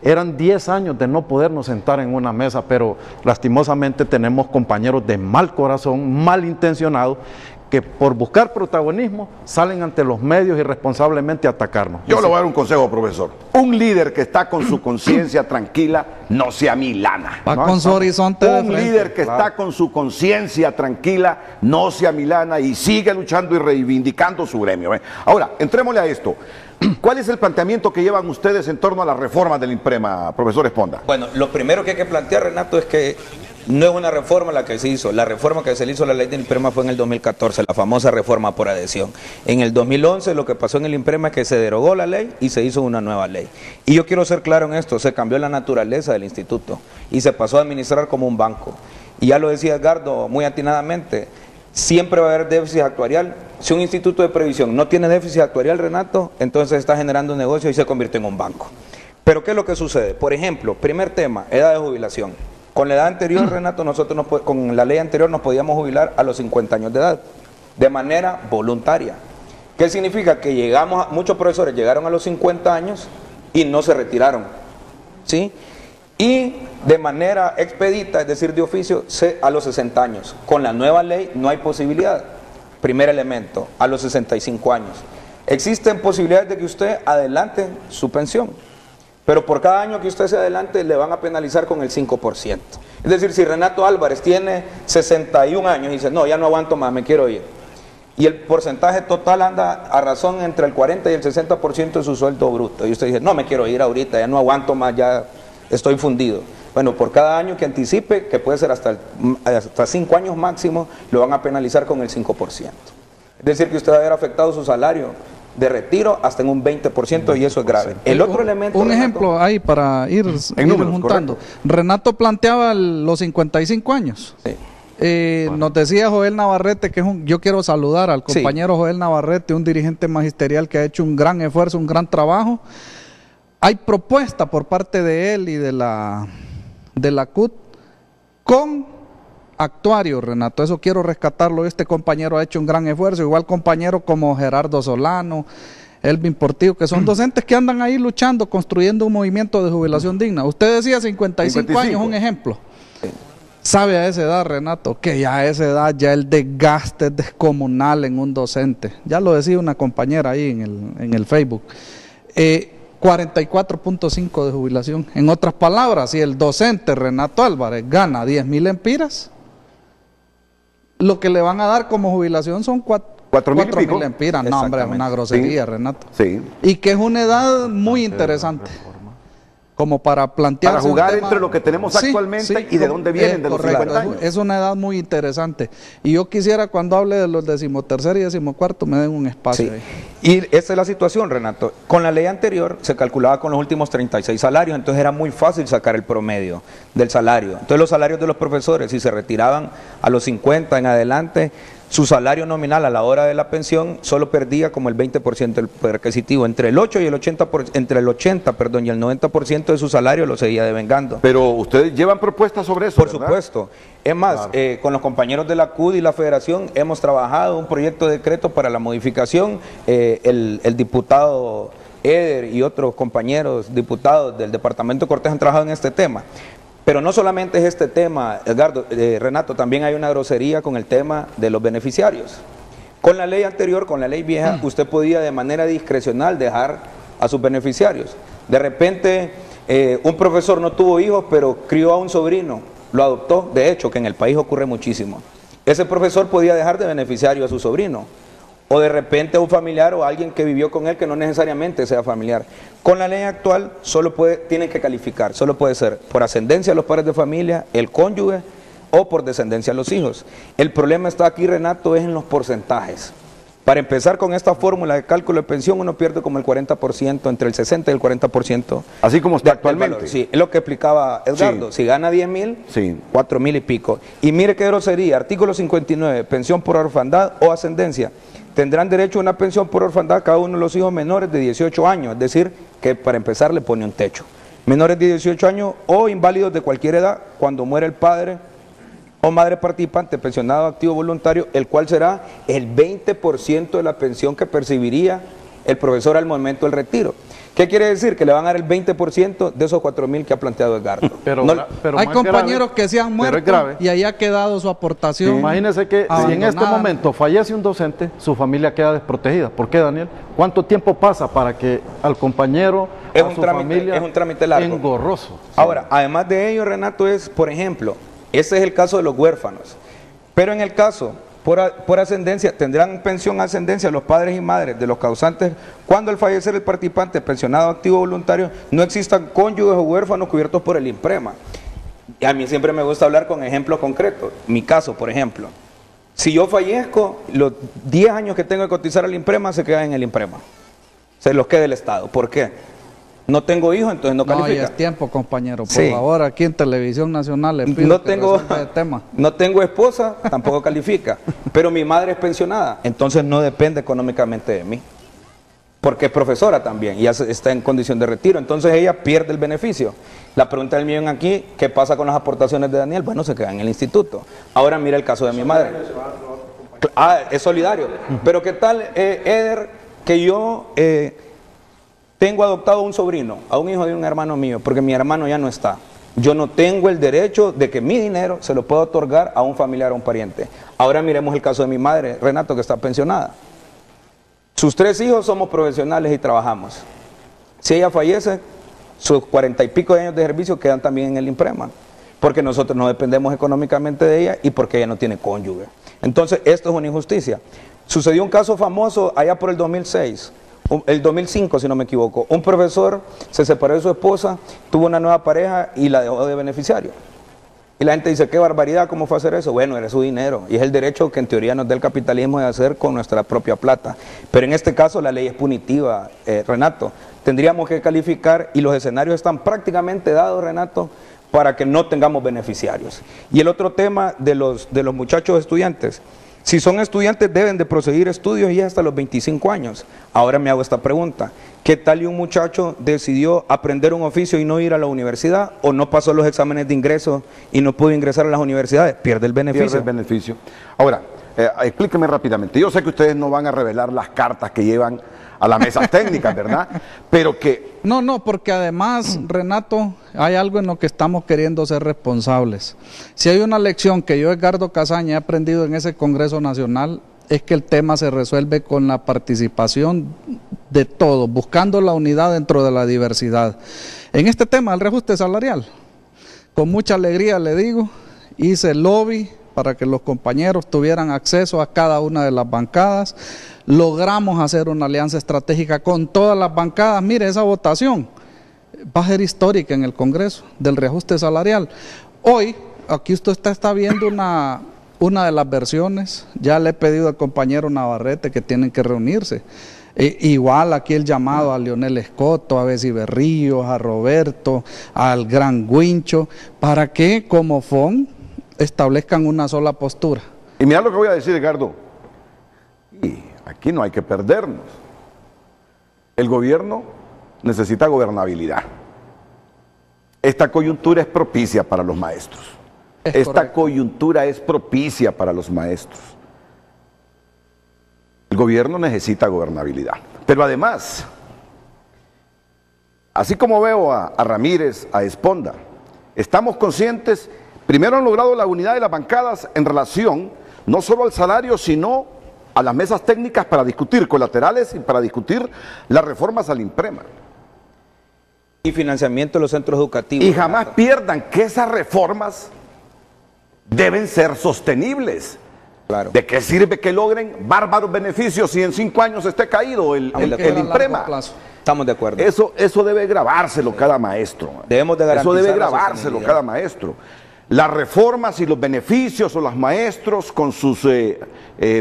Eran 10 años de no podernos sentar en una mesa, pero lastimosamente tenemos compañeros de mal corazón, malintencionados, que por buscar protagonismo salen ante los medios irresponsablemente a atacarnos. Yo le voy a dar un consejo, profesor. Un líder que está con su conciencia tranquila no se amilana. Va con su horizonte de frente. Un líder que está con su conciencia tranquila no se amilana y sigue luchando y reivindicando su gremio. Ahora, entrémosle a esto. ¿Cuál es el planteamiento que llevan ustedes en torno a la reforma del INPREMA, profesor Esponda? Bueno, lo primero que hay que plantear, Renato, es que no es una reforma la que se hizo. La reforma que se le hizo a la ley del INPREMA fue en el 2014, la famosa reforma por adhesión. En el 2011 lo que pasó en el INPREMA es que se derogó la ley y se hizo una nueva ley. Y yo quiero ser claro en esto, se cambió la naturaleza del instituto y se pasó a administrar como un banco. Y ya lo decía Edgardo muy atinadamente, siempre va a haber déficit actuarial. Si un instituto de previsión no tiene déficit actuarial, Renato, entonces está generando un negocio y se convierte en un banco. Pero ¿qué es lo que sucede? Por ejemplo, primer tema, edad de jubilación. Con la edad anterior, Renato, nosotros con la ley anterior nos podíamos jubilar a los 50 años de edad, de manera voluntaria. ¿Qué significa? Que muchos profesores llegaron a los 50 años y no se retiraron, ¿sí? Y de manera expedita, es decir, de oficio, a los 60 años. Con la nueva ley no hay posibilidad. Primer elemento, a los 65 años. Existen posibilidades de que usted adelante su pensión. Pero por cada año que usted se adelante le van a penalizar con el 5%. Es decir, si Renato Álvarez tiene 61 años y dice, no, ya no aguanto más, me quiero ir. Y el porcentaje total anda a razón entre el 40 y el 60% de su sueldo bruto. Y usted dice, no, me quiero ir ahorita, ya no aguanto más, ya estoy fundido. Bueno, por cada año que anticipe, que puede ser hasta 5 años máximo, lo van a penalizar con el 5%. Es decir, que usted va a haber afectado su salario de retiro hasta en un 20% y eso es grave. El otro elemento... Un ejemplo ahí para ir juntando. Correcto. Renato planteaba los 55 años. Sí. Nos decía Joel Navarrete, que yo quiero saludar al compañero Joel Navarrete, un dirigente magisterial que ha hecho un gran esfuerzo, un gran trabajo. Hay propuesta por parte de él y de la CUT con actuario, Renato, eso quiero rescatarlo. Este compañero ha hecho un gran esfuerzo, igual compañeros como Gerardo Solano, Elvin Portillo, que son docentes que andan ahí luchando, construyendo un movimiento de jubilación digna. Usted decía 55 años, un ejemplo. sabe a esa edad, Renato, que ya a esa edad ya el desgaste es descomunal en un docente. Ya lo decía una compañera ahí en el Facebook. 44.5 de jubilación. En otras palabras, si el docente Renato Álvarez gana 10.000 empiras, lo que le van a dar como jubilación son 4.000 empiras. No, hombre, es una grosería, sí, Renato. Sí. Y que es una edad muy interesante. Como para plantear... Para jugar entre lo que tenemos actualmente y de dónde vienen de los 50 años. Es una edad muy interesante. Y yo quisiera, cuando hable de los 13º y 14º, me den un espacio ahí. Y esa es la situación, Renato. Con la ley anterior se calculaba con los últimos 36 salarios, entonces era muy fácil sacar el promedio del salario. Entonces los salarios de los profesores, si se retiraban a los 50 en adelante, su salario nominal a la hora de la pensión solo perdía como el 20% del poder adquisitivo. Entre el 80 y el 90% de su salario lo seguía devengando. Pero ustedes llevan propuestas sobre eso, Por supuesto. Es más, claro, con los compañeros de la CUD y la Federación hemos trabajado un proyecto de decreto para la modificación. El diputado Eder y otros compañeros diputados del departamento de Cortés han trabajado en este tema. Pero no solamente es este tema, Edgardo, Renato, también hay una grosería con el tema de los beneficiarios. Con la ley anterior, con la ley vieja, usted podía de manera discrecional dejar a sus beneficiarios. De repente, un profesor no tuvo hijos, pero crió a un sobrino, lo adoptó, de hecho, que en el país ocurre muchísimo. Ese profesor podía dejar de beneficiario a su sobrino. O de repente a un familiar o a alguien que vivió con él que no necesariamente sea familiar. Con la ley actual tienen que calificar, solo puede ser por ascendencia a los padres de familia, el cónyuge o por descendencia a los hijos. El problema está aquí, Renato, es en los porcentajes. Para empezar con esta fórmula de cálculo de pensión, uno pierde como el 40%, entre el 60 y el 40%. Así como está actualmente. Sí, es lo que explicaba Edgardo. Sí. Si gana 10.000, sí, 4.000 y pico. Y mire qué grosería, artículo 59, pensión por orfandad o ascendencia. Tendrán derecho a una pensión por orfandad cada uno de los hijos menores de 18 años, es decir, que para empezar le pone un techo. Menores de 18 años o inválidos de cualquier edad, cuando muere el padre o madre participante, pensionado activo voluntario, el cual será el 20% de la pensión que percibiría el profesor al momento del retiro. ¿Qué quiere decir? Que le van a dar el 20% de esos 4.000 que ha planteado Edgardo. Pero hay compañeros que se han muerto y ahí ha quedado su aportación. Imagínese que si en este momento fallece un docente, su familia queda desprotegida. ¿Por qué, Daniel? ¿Cuánto tiempo pasa para que al compañero, a su familia, es un trámite largo, engorroso? Ahora, además de ello, Renato, por ejemplo, ese es el caso de los huérfanos. Pero en el caso por ascendencia, tendrán pensión a ascendencia los padres y madres de los causantes cuando al fallecer el participante pensionado activo voluntario no existan cónyuges o huérfanos cubiertos por el INPREMA. Y a mí siempre me gusta hablar con ejemplos concretos. Mi caso, por ejemplo, si yo fallezco, los 10 años que tengo que cotizar al INPREMA se quedan en el INPREMA. Se los queda el Estado. ¿Por qué? No tengo hijos, entonces no califica. No, y es tiempo, compañero. Por favor, aquí en Televisión Nacional le pido que resuelva el tema. No tengo esposa, tampoco califica. Pero mi madre es pensionada, entonces no depende económicamente de mí. Porque es profesora también y ya está en condición de retiro. Entonces ella pierde el beneficio. La pregunta del millón aquí, ¿qué pasa con las aportaciones de Daniel? Bueno, se queda en el instituto. Ahora mira el caso de mi madre. Es solidario. Pero ¿qué tal, Eder, que yo... tengo adoptado un sobrino, a un hijo de un hermano mío, porque mi hermano ya no está. Yo no tengo el derecho de que mi dinero se lo pueda otorgar a un familiar o un pariente. Ahora miremos el caso de mi madre, Renato, que está pensionada. Sus 3 hijos somos profesionales y trabajamos. Si ella fallece, sus 40 y pico de años de servicio quedan también en el INPREMA, porque nosotros no dependemos económicamente de ella y porque ella no tiene cónyuge. Entonces, esto es una injusticia. Sucedió un caso famoso allá por el 2006. El 2005, si no me equivoco, un profesor se separó de su esposa, tuvo una nueva pareja y la dejó de beneficiario. Y la gente dice, qué barbaridad, ¿cómo fue a hacer eso? Bueno, era su dinero y es el derecho que en teoría nos da el capitalismo de hacer con nuestra propia plata. Pero en este caso la ley es punitiva, Renato. Tendríamos que calificar y los escenarios están prácticamente dados, Renato, para que no tengamos beneficiarios. Y el otro tema de los muchachos estudiantes. Si son estudiantes deben de proseguir estudios y hasta los 25 años. Ahora me hago esta pregunta. ¿Qué tal si un muchacho decidió aprender un oficio y no ir a la universidad o no pasó los exámenes de ingreso y no pudo ingresar a las universidades? Pierde el beneficio. Pierde el beneficio. Ahora, explíqueme rápidamente. Yo sé que ustedes no van a revelar las cartas que llevan a las mesas técnicas, ¿verdad? Pero que... No, porque además, Renato, hay algo en lo que estamos queriendo ser responsables. Si hay una lección que yo, Edgardo Casaña, he aprendido en ese Congreso Nacional, es que el tema se resuelve con la participación de todos, buscando la unidad dentro de la diversidad. En este tema del reajuste salarial, con mucha alegría le digo, hice lobby para que los compañeros tuvieran acceso a cada una de las bancadas. Logramos hacer una alianza estratégica con todas las bancadas. Mire, esa votación va a ser histórica en el Congreso del reajuste salarial. Hoy, aquí usted está viendo una de las versiones. Ya le he pedido al compañero Navarrete que tienen que reunirse. Igual aquí el llamado a Leonel Escoto, a Bessie Berríos, a Roberto, al Gran Guincho, para que como FON establezcan una sola postura. Y mira lo que voy a decir, Edgardo. Y aquí no hay que perdernos. El gobierno necesita gobernabilidad. Esta coyuntura es propicia para los maestros. Esta coyuntura es propicia para los maestros. El gobierno necesita gobernabilidad. Pero además, así como veo a Ramírez, a Esponda, estamos conscientes. Primero han logrado la unidad de las bancadas en relación no solo al salario, sino a las mesas técnicas para discutir colaterales y para discutir las reformas al INPREMA. Y financiamiento de los centros educativos. Y jamás pierdan que esas reformas deben ser sostenibles. Claro. ¿De qué sirve que logren bárbaros beneficios si en 5 años esté caído el INPREMA? Estamos de acuerdo. Eso debe grabárselo cada maestro. Debemos de garantizar. Eso debe grabárselo cada maestro. Las reformas y los beneficios o los maestros con sus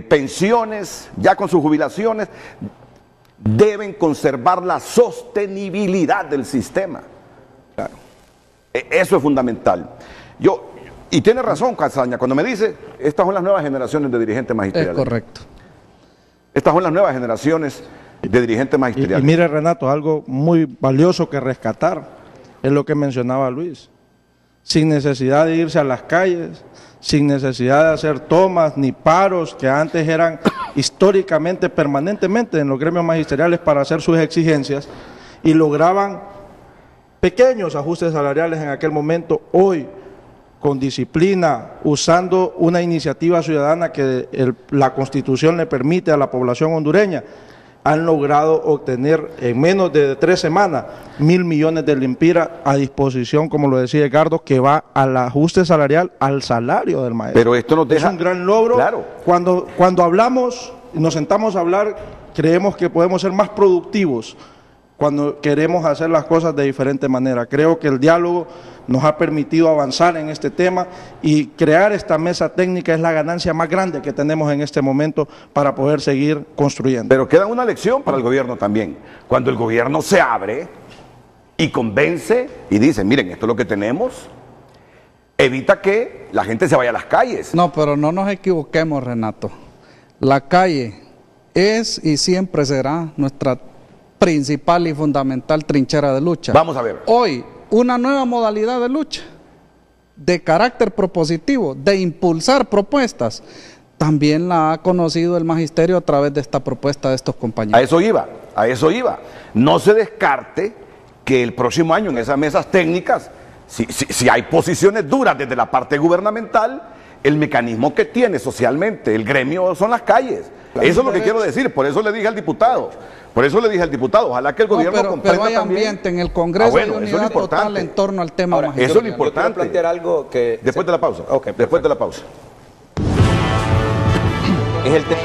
pensiones, ya con sus jubilaciones, deben conservar la sostenibilidad del sistema. Claro. Eso es fundamental. Y tiene razón Casaña cuando me dice, estas son las nuevas generaciones de dirigentes magisteriales. Es correcto. Estas son las nuevas generaciones de dirigentes magisteriales. Y mire, Renato, algo muy valioso que rescatar es lo que mencionaba Luis. Sin necesidad de irse a las calles, sin necesidad de hacer tomas ni paros que antes eran históricamente, permanentemente en los gremios magisteriales para hacer sus exigencias, y lograban pequeños ajustes salariales en aquel momento. Hoy, con disciplina, usando una iniciativa ciudadana que la Constitución le permite a la población hondureña, han logrado obtener en menos de 3 semanas 1.000 millones de lempiras a disposición, como lo decía Edgardo, que va al ajuste salarial, al salario del maestro. Pero esto nos deja... Es un gran logro. Claro. Cuando hablamos, nos sentamos a hablar, creemos que podemos ser más productivos cuando queremos hacer las cosas de diferente manera. Creo que el diálogo nos ha permitido avanzar en este tema, y crear esta mesa técnica es la ganancia más grande que tenemos en este momento para poder seguir construyendo. Pero queda una lección para el gobierno también. Cuando el gobierno se abre y convence y dice, miren, esto es lo que tenemos, evita que la gente se vaya a las calles. No, pero no nos equivoquemos, Renato. La calle es y siempre será nuestra principal y fundamental trinchera de lucha. Vamos a ver. Hoy, una nueva modalidad de lucha, de carácter propositivo, de impulsar propuestas, también la ha conocido el magisterio a través de esta propuesta de estos compañeros. A eso iba. No se descarte que el próximo año en esas mesas técnicas, si hay posiciones duras desde la parte gubernamental, el mecanismo que tiene socialmente el gremio son las calles. Eso es lo que quiero decir, por eso le dije al diputado. Ojalá que el gobierno comprenda pero hay también. Ambiente en el Congreso, hay unidad total en torno al tema magisterial. Eso es lo importante. Quiero plantear algo que... Después de la pausa. Okay, después de la pausa. Es el tema.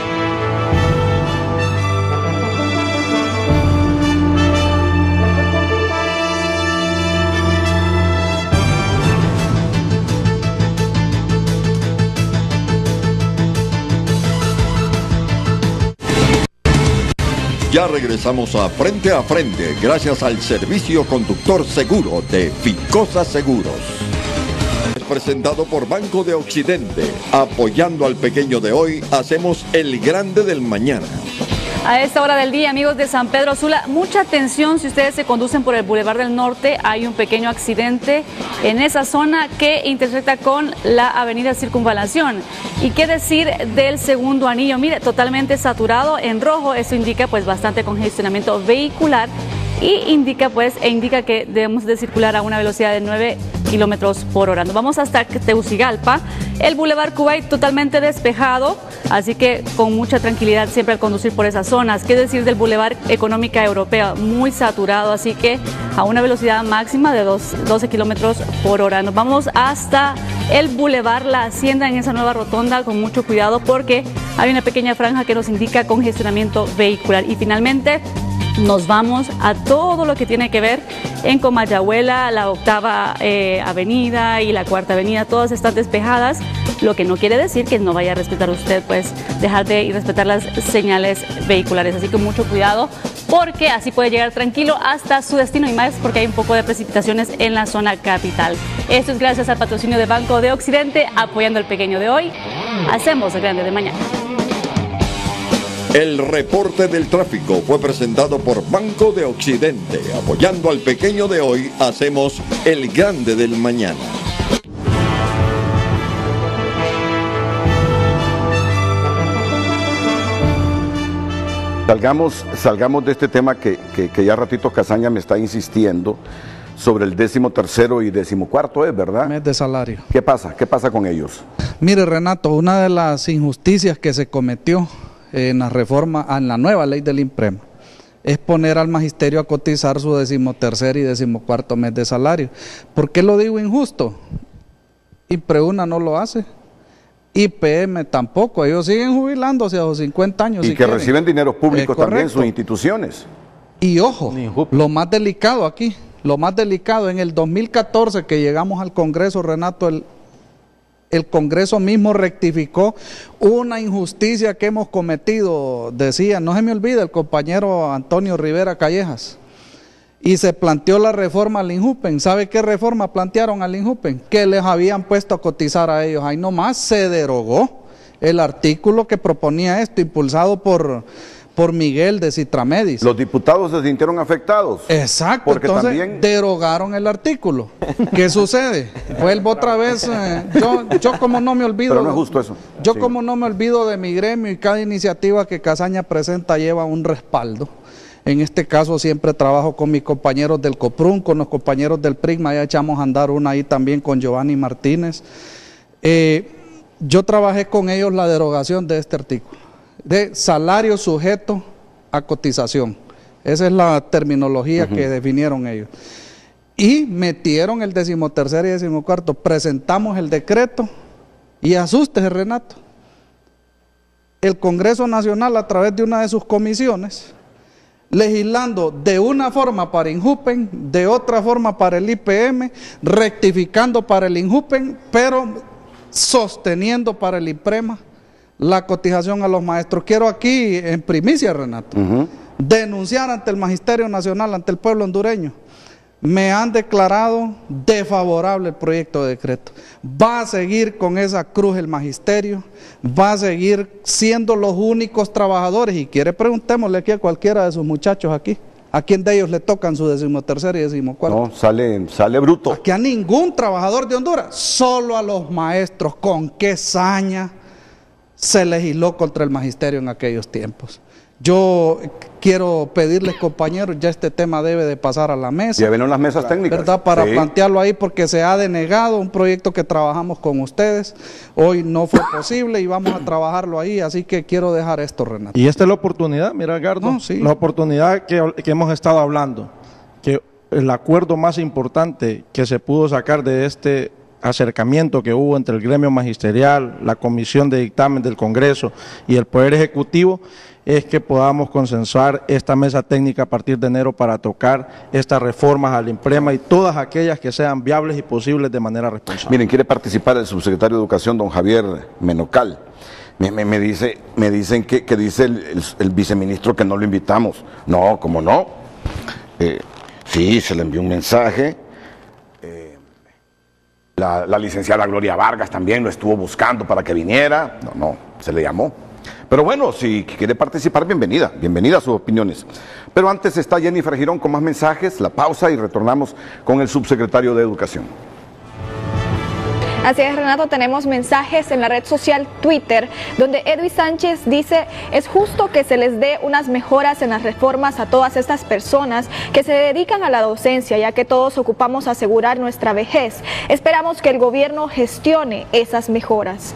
Ya regresamos a Frente, gracias al servicio conductor seguro de Ficosa Seguros. Es presentado por Banco de Occidente. Apoyando al pequeño de hoy, hacemos el grande del mañana. A esta hora del día, amigos de San Pedro Sula, mucha atención si ustedes se conducen por el Boulevard del Norte. Hay un pequeño accidente en esa zona que intersecta con la avenida Circunvalación. ¿Y qué decir del segundo anillo? Mire, totalmente saturado en rojo. Esto indica pues bastante congestionamiento vehicular y indica que debemos de circular a una velocidad de 9 kilómetros por hora. Nos vamos hasta Tegucigalpa, el Boulevard Kuwait totalmente despejado, así que con mucha tranquilidad siempre al conducir por esas zonas. ¿Qué decir del Boulevard Económica Europea? Muy saturado, así que a una velocidad máxima de 12 kilómetros por hora. Nos vamos hasta el Boulevard La Hacienda en esa nueva rotonda con mucho cuidado porque hay una pequeña franja que nos indica congestionamiento vehicular. Y finalmente nos vamos a todo lo que tiene que ver en Comayagüela, la 8ª avenida y la 4ª avenida, todas están despejadas, lo que no quiere decir que no vaya a respetar usted, pues dejar de respetar las señales vehiculares, así que mucho cuidado porque así puede llegar tranquilo hasta su destino y más porque hay un poco de precipitaciones en la zona capital. Esto es gracias al patrocinio de Banco de Occidente, apoyando el pequeño de hoy, hacemos el grande de mañana. El reporte del tráfico fue presentado por Banco de Occidente. Apoyando al pequeño de hoy, hacemos el grande del mañana. Salgamos de este tema que ya ratito Casaña me está insistiendo sobre el 13º y 14º, ¿es verdad? Mes de salario. ¿Qué pasa? ¿Qué pasa con ellos? Mire, Renato, una de las injusticias que se cometió en la reforma, en la nueva ley del IMPREMA, es poner al magisterio a cotizar su 13º y 14º mes de salario. ¿Por qué lo digo injusto? IPREUNA no lo hace, IPM tampoco, ellos siguen jubilándose a los 50 años. Y si que quieren. Reciben dinero público también sus instituciones. Y ojo, lo más delicado aquí, en el 2014 que llegamos al Congreso, Renato, el Congreso mismo rectificó una injusticia que hemos cometido, decía, no se me olvida el compañero Antonio Rivera Callejas, y se planteó la reforma al INJUPEN. ¿Sabe qué reforma plantearon al INJUPEN? Que les habían puesto a cotizar a ellos. Ahí nomás se derogó el artículo que proponía esto, impulsado por Miguel de Citramedis. Los diputados se sintieron afectados. Exacto, porque entonces también derogaron el artículo. ¿Qué sucede? Vuelvo otra vez, yo como no me olvido. Pero no es justo eso. Yo sí. Como no me olvido de mi gremio y cada iniciativa que Casaña presenta lleva un respaldo. En este caso siempre trabajo con mis compañeros del COPRUN, con los compañeros del PRIGMA, ya echamos a andar una ahí también con Giovanni Martínez. Yo trabajé con ellos la derogación de este artículo, de salario sujeto a cotización. Esa es la terminología que definieron ellos. Y metieron el 13º y 14º, presentamos el decreto y asústese, Renato. El Congreso Nacional a través de una de sus comisiones, legislando de una forma para INJUPEN, de otra forma para el IPM, rectificando para el INJUPEN, pero sosteniendo para el IPREMA la cotización a los maestros. Quiero aquí, en primicia, Renato, denunciar ante el Magisterio Nacional, ante el pueblo hondureño. Me han declarado desfavorable el proyecto de decreto. Va a seguir con esa cruz el magisterio, va a seguir siendo los únicos trabajadores. Y quiere, preguntémosle aquí a cualquiera de sus muchachos aquí, ¿a quién de ellos le tocan su 13º y 14º? No, sale bruto. Aquí a ningún trabajador de Honduras, solo a los maestros. ¿Con qué saña se legisló contra el magisterio en aquellos tiempos? Yo quiero pedirles, compañeros, ya este tema debe de pasar a la mesa. Ya vienen las mesas técnicas, ¿verdad? Para plantearlo ahí, porque se ha denegado un proyecto que trabajamos con ustedes. Hoy no fue posible y vamos a trabajarlo ahí, así que quiero dejar esto, Renato. Y esta es la oportunidad, mira, Gardo, la oportunidad que hemos estado hablando, que el acuerdo más importante que se pudo sacar de este acercamiento que hubo entre el gremio magisterial, la comisión de dictamen del Congreso y el Poder Ejecutivo, es que podamos consensuar esta mesa técnica a partir de enero para tocar estas reformas al IMPREMA y todas aquellas que sean viables y posibles de manera responsable. Miren, quiere participar el subsecretario de Educación, don Javier Menocal. Me dicen que dice el viceministro que no lo invitamos. No, ¿cómo no? Sí, se le envió un mensaje. La licenciada Gloria Vargas también lo estuvo buscando para que viniera. No, se le llamó. Pero bueno, si quiere participar, bienvenida a sus opiniones. Pero antes está Jennifer Girón con más mensajes, la pausa y retornamos con el subsecretario de Educación. Así es, Renato, tenemos mensajes en la red social Twitter, donde Edwin Sánchez dice: es justo que se les dé unas mejoras en las reformas a todas estas personas que se dedican a la docencia, ya que todos ocupamos asegurar nuestra vejez. Esperamos que el gobierno gestione esas mejoras.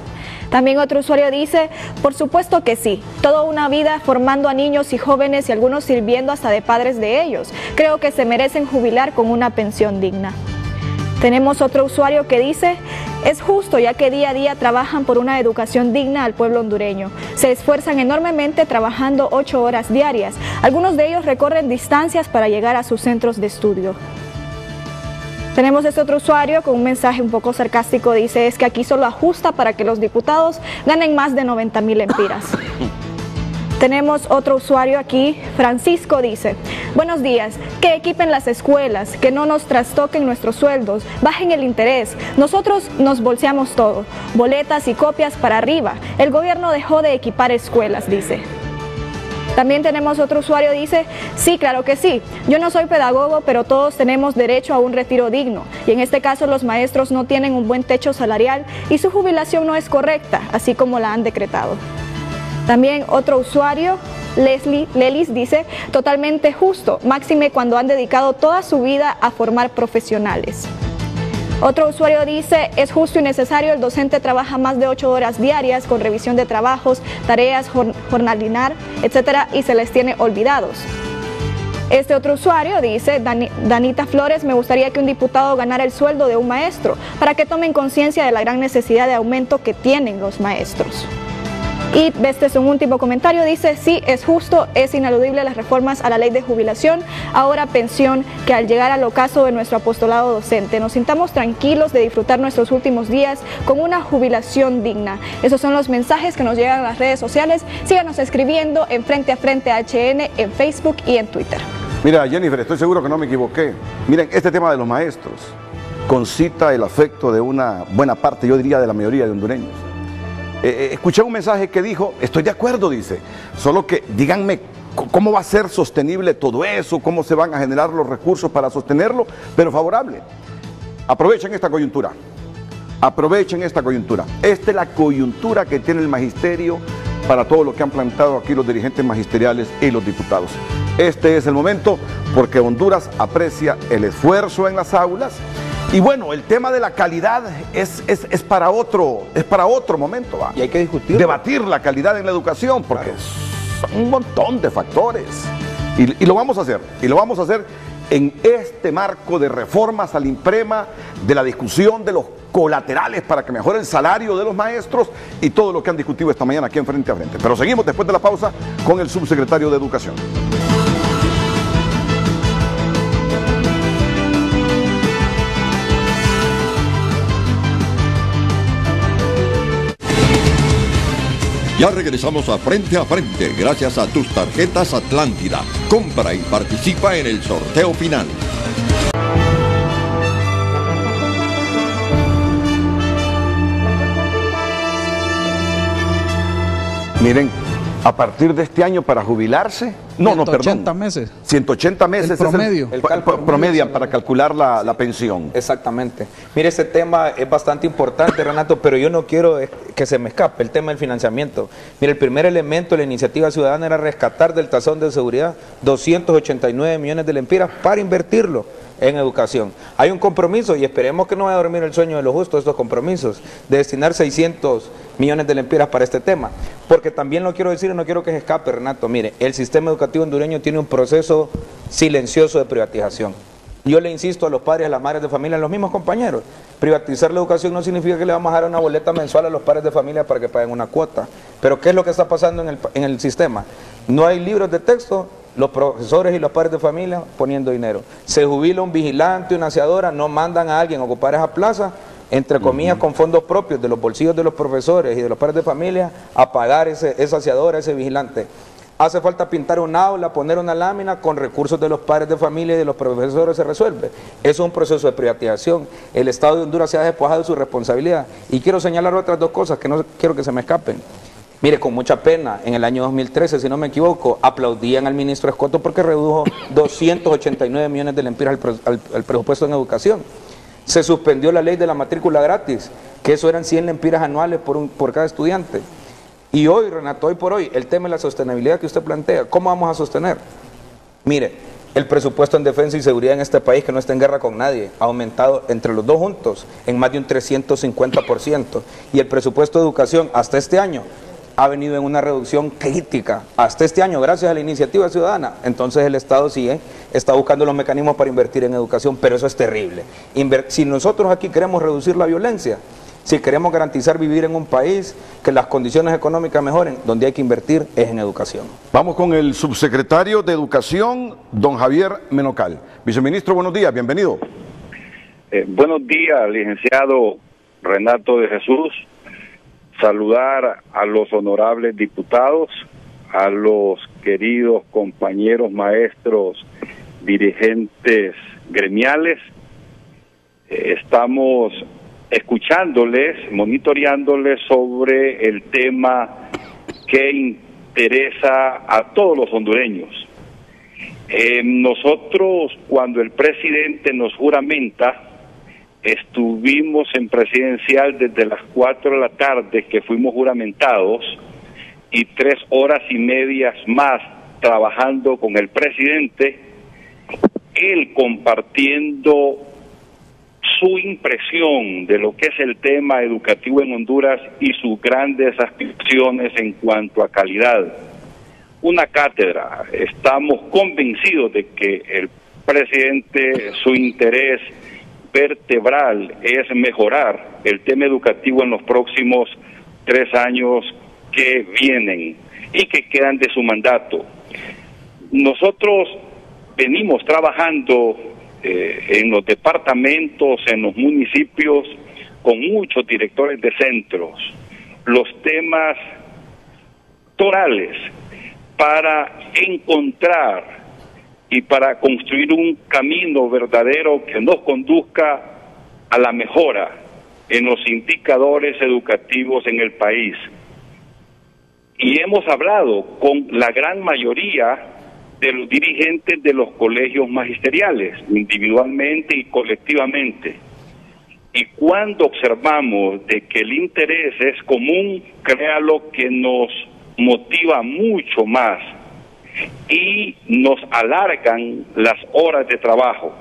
También otro usuario dice: por supuesto que sí, toda una vida formando a niños y jóvenes y algunos sirviendo hasta de padres de ellos. Creo que se merecen jubilar con una pensión digna. Tenemos otro usuario que dice: es justo, ya que día a día trabajan por una educación digna al pueblo hondureño. Se esfuerzan enormemente trabajando 8 horas diarias. Algunos de ellos recorren distancias para llegar a sus centros de estudio. Tenemos este otro usuario con un mensaje un poco sarcástico. Dice: es que aquí solo ajusta para que los diputados ganen más de 90,000 lempiras. Tenemos otro usuario aquí, Francisco, dice: buenos días, que equipen las escuelas, que no nos trastoquen nuestros sueldos, bajen el interés, nosotros nos bolseamos todo, boletas y copias para arriba, el gobierno dejó de equipar escuelas, dice. También tenemos otro usuario, dice: sí, claro que sí, yo no soy pedagogo, pero todos tenemos derecho a un retiro digno, y en este caso los maestros no tienen un buen techo salarial y su jubilación no es correcta, así como la han decretado. También otro usuario, Lelis, dice: totalmente justo, máxime cuando han dedicado toda su vida a formar profesionales. Otro usuario dice: es justo y necesario, el docente trabaja más de 8 horas diarias con revisión de trabajos, tareas, jornalinar, etcétera, y se les tiene olvidados. Este otro usuario dice: Danita Flores, me gustaría que un diputado ganara el sueldo de un maestro, para que tomen conciencia de la gran necesidad de aumento que tienen los maestros. Y este es un último comentario, dice: sí, es justo, es ineludible las reformas a la ley de jubilación, ahora pensión, que al llegar al ocaso de nuestro apostolado docente, nos sintamos tranquilos de disfrutar nuestros últimos días con una jubilación digna. Esos son los mensajes que nos llegan a las redes sociales. Síganos escribiendo en Frente a Frente HN, en Facebook y en Twitter. Mira, Jennifer, estoy seguro que no me equivoqué. Miren, este tema de los maestros concita el afecto de una buena parte, yo diría de la mayoría de hondureños. Escuché un mensaje que dijo: estoy de acuerdo, dice, solo que díganme cómo va a ser sostenible todo eso, cómo se van a generar los recursos para sostenerlo, pero favorable. Aprovechen esta coyuntura, aprovechen esta coyuntura. Esta es la coyuntura que tiene el magisterio para todo lo que han plantado aquí los dirigentes magisteriales y los diputados. Este es el momento, porque Honduras aprecia el esfuerzo en las aulas. Y bueno, el tema de la calidad es para otro momento, ¿va? Y hay que discutir. Debatir la calidad en la educación, porque son un montón de factores. Y lo vamos a hacer. Y lo vamos a hacer en este marco de reformas al IMPREMA, de la discusión de los colaterales para que mejore el salario de los maestros y todo lo que han discutido esta mañana aquí en Frente a Frente. Pero seguimos después de la pausa con el subsecretario de Educación. Ya regresamos a Frente, gracias a tus tarjetas Atlántida. Compra y participa en el sorteo final. Miren, a partir de este año para jubilarse, no, 180 meses. 180 meses el promedio. es promedian para calcular la pensión. Exactamente. Mire, ese tema es bastante importante, Renato, pero yo no quiero que se me escape el tema del financiamiento. Mire, el primer elemento de la iniciativa ciudadana era rescatar del tazón de seguridad 289 millones de lempiras para invertirlo en educación. Hay un compromiso, y esperemos que no vaya a dormir el sueño de los justos estos compromisos, de destinar 600 millones de lempiras para este tema, porque también lo quiero decir y no quiero que se escape, Renato. Mire, el sistema educativo hondureño tiene un proceso silencioso de privatización. Yo le insisto a los padres, a las madres de familia, a los mismos compañeros, privatizar la educación no significa que le vamos a dar una boleta mensual a los padres de familia para que paguen una cuota. Pero ¿qué es lo que está pasando en el sistema? No hay libros de texto, los profesores y los padres de familia poniendo dinero. Se jubila un vigilante, una aseadora, no mandan a alguien a ocupar esa plaza, entre comillas, con fondos propios de los bolsillos de los profesores y de los padres de familia, a pagar esa aseadora, ese vigilante. Hace falta pintar un aula, poner una lámina, con recursos de los padres de familia y de los profesores se resuelve. Eso es un proceso de privatización. El Estado de Honduras se ha despojado de su responsabilidad. Y quiero señalar otras dos cosas que no quiero que se me escapen. Mire, con mucha pena, en el año 2013, si no me equivoco, aplaudían al ministro Escoto porque redujo 289 millones de lempiras al presupuesto en educación. Se suspendió la ley de la matrícula gratis, que eso eran 100 lempiras anuales por cada estudiante. Y hoy, Renato, hoy por hoy, el tema de la sostenibilidad que usted plantea, ¿cómo vamos a sostener? Mire, el presupuesto en defensa y seguridad en este país, que no está en guerra con nadie, ha aumentado entre los dos juntos en más de un 350%. Y el presupuesto de educación hasta este año ha venido en una reducción crítica. Hasta este año, gracias a la iniciativa ciudadana. Entonces el Estado está buscando los mecanismos para invertir en educación, pero eso es terrible. Si nosotros aquí queremos reducir la violencia, si queremos garantizar vivir en un país que las condiciones económicas mejoren, donde hay que invertir es en educación. Vamos con el subsecretario de Educación, don Javier Menocal. Viceministro, buenos días, bienvenido. Buenos días, licenciado Renato de Jesús. Saludar a los honorables diputados, a los queridos compañeros maestros, dirigentes gremiales. Estamos escuchándoles, monitoreándoles sobre el tema que interesa a todos los hondureños. Nosotros, cuando el presidente nos juramenta, estuvimos en presidencial desde las 4 de la tarde que fuimos juramentados y 3 horas y media más trabajando con el presidente, él compartiendo su impresión de lo que es el tema educativo en Honduras y sus grandes aspiraciones en cuanto a calidad. Una cátedra. Estamos convencidos de que el presidente, su interés vertebral es mejorar el tema educativo en los próximos 3 años que vienen y que quedan de su mandato. Nosotros venimos trabajando en los departamentos, en los municipios, con muchos directores de centros, los temas torales para encontrar y para construir un camino verdadero que nos conduzca a la mejora en los indicadores educativos en el país. Y hemos hablado con la gran mayoría de los dirigentes de los colegios magisteriales, individualmente y colectivamente. Y cuando observamos de que el interés es común, créalo que nos motiva mucho más y nos alargan las horas de trabajo,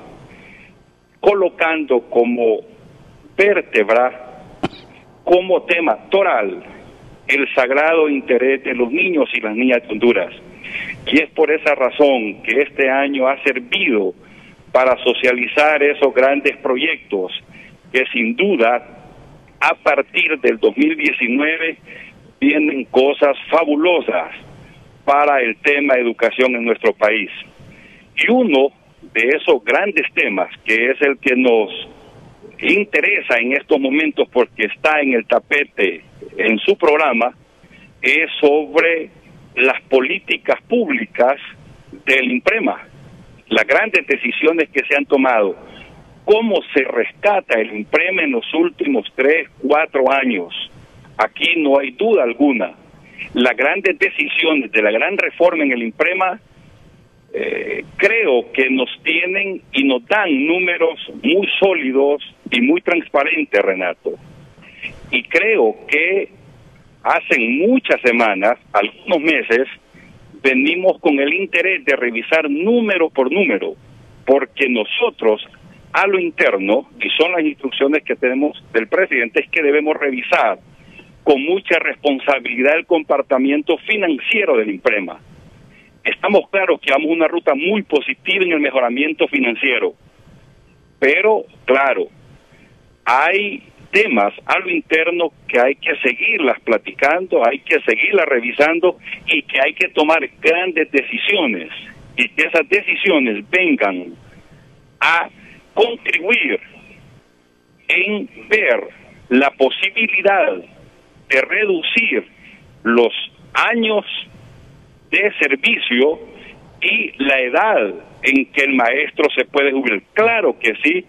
colocando como vértebra, como tema toral, el sagrado interés de los niños y las niñas de Honduras. Y es por esa razón que este año ha servido para socializar esos grandes proyectos que sin duda a partir del 2019 vienen cosas fabulosas para el tema de educación en nuestro país. Y uno de esos grandes temas, que es el que nos interesa en estos momentos porque está en el tapete en su programa, es sobre las políticas públicas del INPREMA, las grandes decisiones que se han tomado, cómo se rescata el INPREMA en los últimos 3, 4 años. Aquí no hay duda alguna. Las grandes decisiones de la gran reforma en el INPREMA creo que nos tienen y nos dan números muy sólidos y muy transparentes, Renato. Y creo que hace muchas semanas, algunos meses, venimos con el interés de revisar número por número, porque nosotros a lo interno, y son las instrucciones que tenemos del presidente, es que debemos revisar con mucha responsabilidad el comportamiento financiero del INPREMA. Estamos claros que vamos una ruta muy positiva en el mejoramiento financiero, pero claro, hay temas a lo interno que hay que seguirlas platicando, hay que seguirlas revisando y que hay que tomar grandes decisiones y que esas decisiones vengan a contribuir en ver la posibilidad de reducir los años de servicio y la edad en que el maestro se puede jubilar. Claro que sí,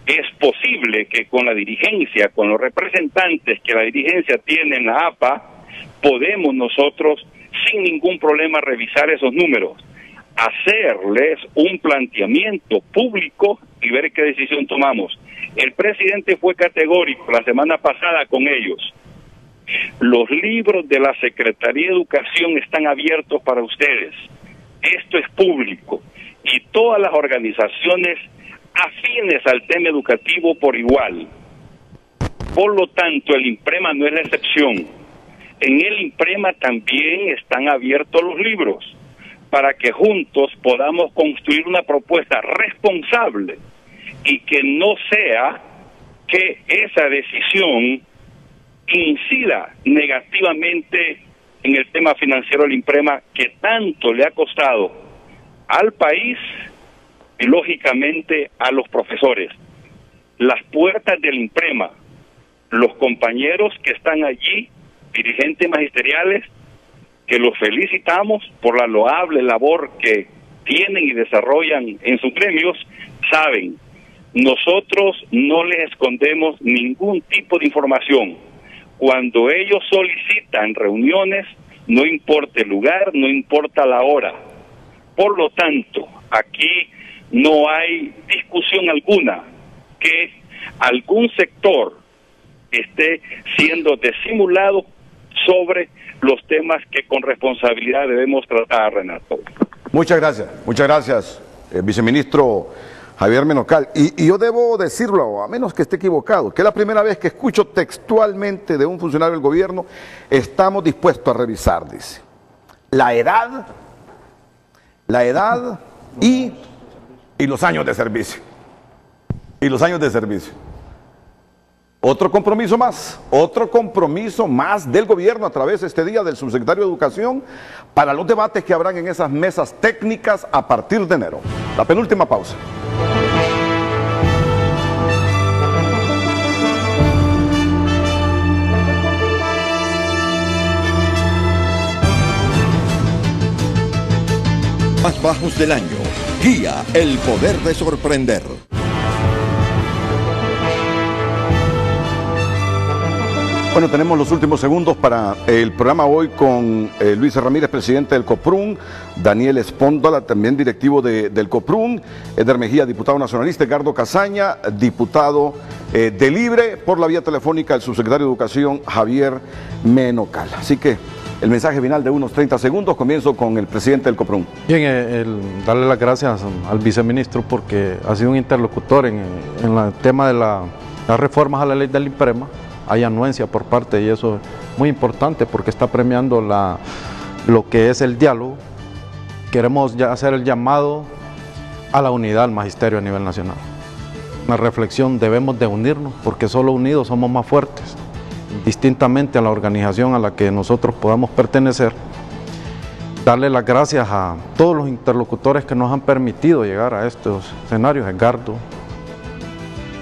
es posible que con la dirigencia, con los representantes que la dirigencia tiene en la APA, podemos nosotros sin ningún problema revisar esos números, hacerles un planteamiento público y ver qué decisión tomamos. El presidente fue categórico la semana pasada con ellos. Los libros de la Secretaría de Educación están abiertos para ustedes. Esto es público y todas las organizaciones afines al tema educativo por igual. Por lo tanto, el INPREMA no es la excepción. En el INPREMA también están abiertos los libros para que juntos podamos construir una propuesta responsable y que no sea que esa decisión incida negativamente en el tema financiero del INPREMA, que tanto le ha costado al país y lógicamente a los profesores. Las puertas del INPREMA, los compañeros que están allí, dirigentes magisteriales, que los felicitamos por la loable labor que tienen y desarrollan en sus gremios, saben, nosotros no les escondemos ningún tipo de información. Cuando ellos solicitan reuniones, no importa el lugar, no importa la hora. Por lo tanto, aquí no hay discusión alguna que algún sector esté siendo disimulado sobre los temas que con responsabilidad debemos tratar, Renato. Muchas gracias, viceministro Javier Menocal. Y yo debo decirlo, a menos que esté equivocado, que es la primera vez que escucho textualmente de un funcionario del gobierno: estamos dispuestos a revisar, dice, la edad y los años de servicio. Otro compromiso más del gobierno a través de este día del subsecretario de Educación para los debates que habrán en esas mesas técnicas a partir de enero. La penúltima pausa. Más bajos del año. Guía el poder de sorprender. Bueno, tenemos los últimos segundos para el programa hoy con Luis Ramírez, presidente del COPRUN, Daniel Espóndola, también directivo del COPRUN, Eder Mejía, diputado nacionalista, Edgardo Casaña, diputado de Libre, por la vía telefónica el subsecretario de Educación, Javier Menocal. Así que el mensaje final de unos 30 segundos, comienzo con el presidente del COPRUN. Bien, darle las gracias al viceministro porque ha sido un interlocutor en el tema de las reformas a la ley del INPREMA. Hay anuencia por parte, y eso es muy importante porque está premiando lo que es el diálogo. Queremos ya hacer el llamado a la unidad del magisterio a nivel nacional. Una reflexión: debemos de unirnos porque solo unidos somos más fuertes, distintamente a la organización a la que nosotros podamos pertenecer. Darle las gracias a todos los interlocutores que nos han permitido llegar a estos escenarios: Edgardo,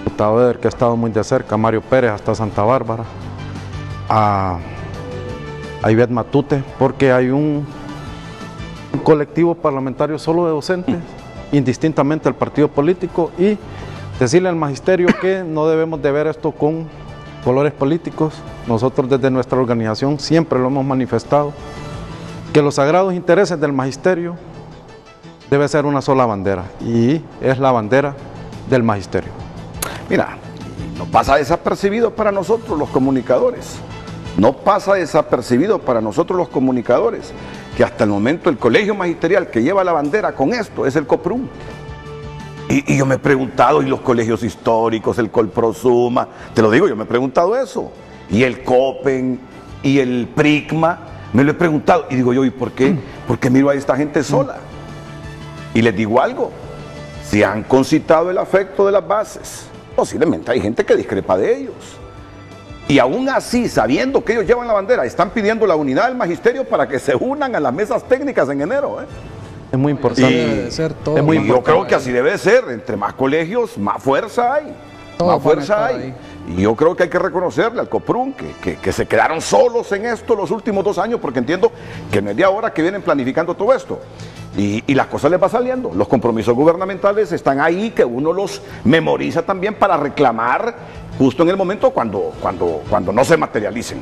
diputado Eder, que ha estado muy de cerca, Mario Pérez hasta Santa Bárbara, a Ivette Matute, porque hay un colectivo parlamentario solo de docentes, indistintamente al partido político, y decirle al magisterio que no debemos de ver esto con colores políticos. Nosotros desde nuestra organización siempre lo hemos manifestado, que los sagrados intereses del magisterio debe ser una sola bandera, y es la bandera del magisterio. Mira, no pasa desapercibido para nosotros los comunicadores, que hasta el momento el colegio magisterial que lleva la bandera con esto es el COPRUN. Y yo me he preguntado, y los colegios históricos, el Colprosuma, te lo digo, yo me he preguntado eso, y el COPEN, y el PRICMA, me lo he preguntado, y digo yo, ¿y por qué? Porque miro a esta gente sola. Y les digo algo: si han concitado el afecto de las bases, posiblemente hay gente que discrepa de ellos. Y aún así, sabiendo que ellos llevan la bandera, están pidiendo la unidad del magisterio para que se unan a las mesas técnicas en enero. Es muy importante. Yo creo que así debe de ser. Entre más colegios, más fuerza hay. Y yo creo que hay que reconocerle al COPRUN que se quedaron solos en esto los últimos 2 años, porque entiendo que no es de ahora que vienen planificando todo esto. Y las cosas les va saliendo. Los compromisos gubernamentales están ahí, que uno los memoriza también para reclamar justo en el momento cuando no se materialicen.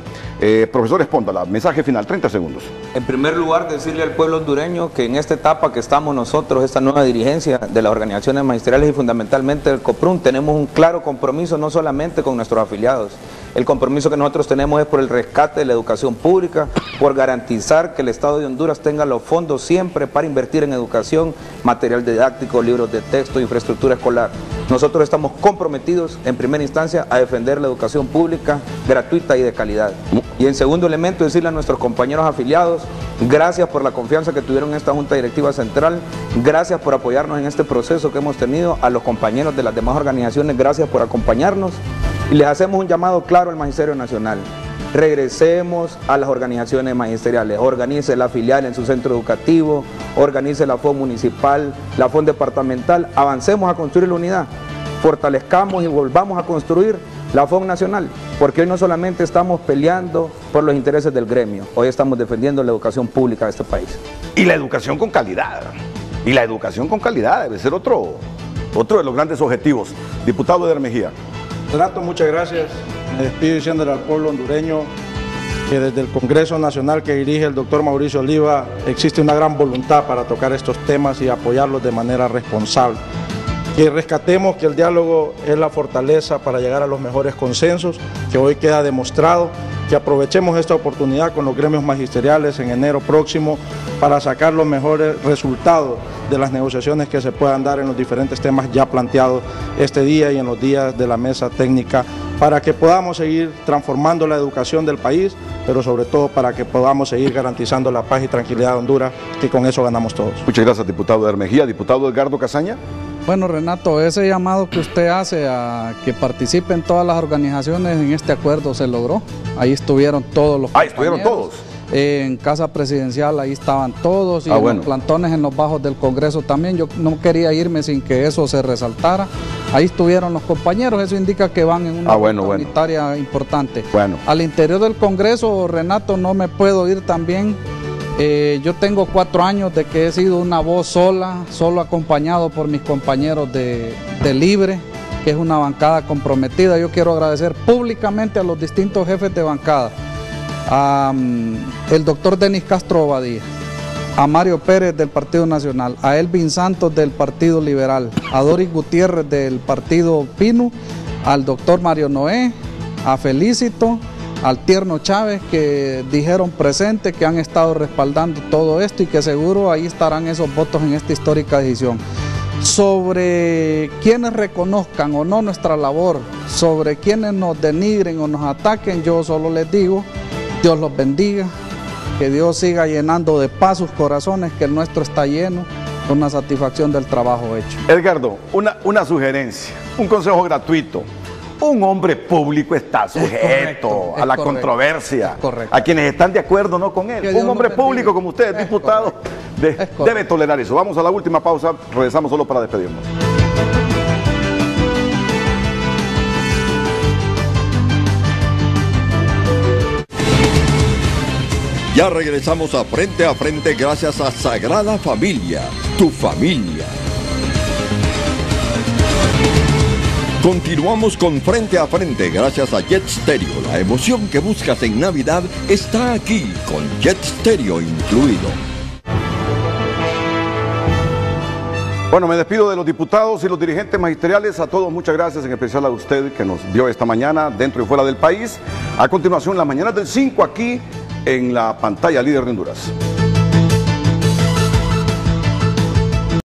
Profesor Espóndola, mensaje final, 30 segundos. En primer lugar, decirle al pueblo hondureño que en esta etapa que estamos nosotros, esta nueva dirigencia de las organizaciones magisteriales y fundamentalmente del COPRUN, tenemos un claro compromiso no solamente con nuestros afiliados. El compromiso que nosotros tenemos es por el rescate de la educación pública, por garantizar que el Estado de Honduras tenga los fondos siempre para invertir en educación, material didáctico, libros de texto, infraestructura escolar. Nosotros estamos comprometidos en primera instancia a defender la educación pública gratuita y de calidad. Y en segundo elemento, decirle a nuestros compañeros afiliados, gracias por la confianza que tuvieron en esta Junta Directiva Central, gracias por apoyarnos en este proceso que hemos tenido, a los compañeros de las demás organizaciones, gracias por acompañarnos. Y les hacemos un llamado claro al Magisterio Nacional. Regresemos a las organizaciones magisteriales, organice la filial en su centro educativo, organice la FON municipal, la FON departamental, avancemos a construir la unidad, fortalezcamos y volvamos a construir la FON nacional, porque hoy no solamente estamos peleando por los intereses del gremio, hoy estamos defendiendo la educación pública de este país. Y la educación con calidad, debe ser otro de los grandes objetivos. Diputado Eder Mejía. Renato, muchas gracias. Me despido diciéndole al pueblo hondureño que desde el Congreso Nacional que dirige el doctor Mauricio Oliva existe una gran voluntad para tocar estos temas y apoyarlos de manera responsable. Que rescatemos que el diálogo es la fortaleza para llegar a los mejores consensos, que hoy queda demostrado, que aprovechemos esta oportunidad con los gremios magisteriales en enero próximo para sacar los mejores resultados de las negociaciones que se puedan dar en los diferentes temas ya planteados este día y en los días de la mesa técnica, para que podamos seguir transformando la educación del país, pero sobre todo para que podamos seguir garantizando la paz y tranquilidad de Honduras, que con eso ganamos todos. Muchas gracias, diputado Eder Mejía. Diputado Edgardo Casaña. Bueno, Renato, ese llamado que usted hace a que participen todas las organizaciones en este acuerdo se logró. Ahí estuvieron todos los compañeros. Estuvieron todos. En Casa Presidencial ahí estaban todos y en los plantones en los bajos del Congreso también. Yo no quería irme sin que eso se resaltara. Ahí estuvieron los compañeros, eso indica que van en una unitaria importante. Al interior del Congreso, Renato, no me puedo ir también. Yo tengo 4 años de que he sido una voz solo acompañado por mis compañeros de Libre, que es una bancada comprometida. Yo quiero agradecer públicamente a los distintos jefes de bancada, el doctor Denis Castro Obadía, a Mario Pérez del Partido Nacional, a Elvin Santos del Partido Liberal, a Doris Gutiérrez del Partido Pino, al doctor Mario Noé, a Felicito, al Tierno Chávez, que dijeron presente, que han estado respaldando todo esto y que seguro ahí estarán esos votos en esta histórica decisión. Sobre quienes reconozcan o no nuestra labor, sobre quienes nos denigren o nos ataquen, yo solo les digo, Dios los bendiga, que Dios siga llenando de paz sus corazones, que el nuestro está lleno, con una satisfacción del trabajo hecho. Edgardo, una sugerencia, un consejo gratuito. Un hombre público está sujeto a la controversia, a quienes están de acuerdo no con él. Un hombre público como usted, diputado, debe tolerar eso. Vamos a la última pausa, regresamos solo para despedirnos. Ya regresamos a Frente gracias a Sagrada Familia, tu familia. Continuamos con Frente a Frente gracias a Jet Stereo. La emoción que buscas en Navidad está aquí con Jet Stereo incluido. Bueno, me despido de los diputados y los dirigentes magisteriales. A todos muchas gracias, en especial a usted que nos vio esta mañana dentro y fuera del país. A continuación, las mañanas del 5 aquí en la pantalla líder de Honduras.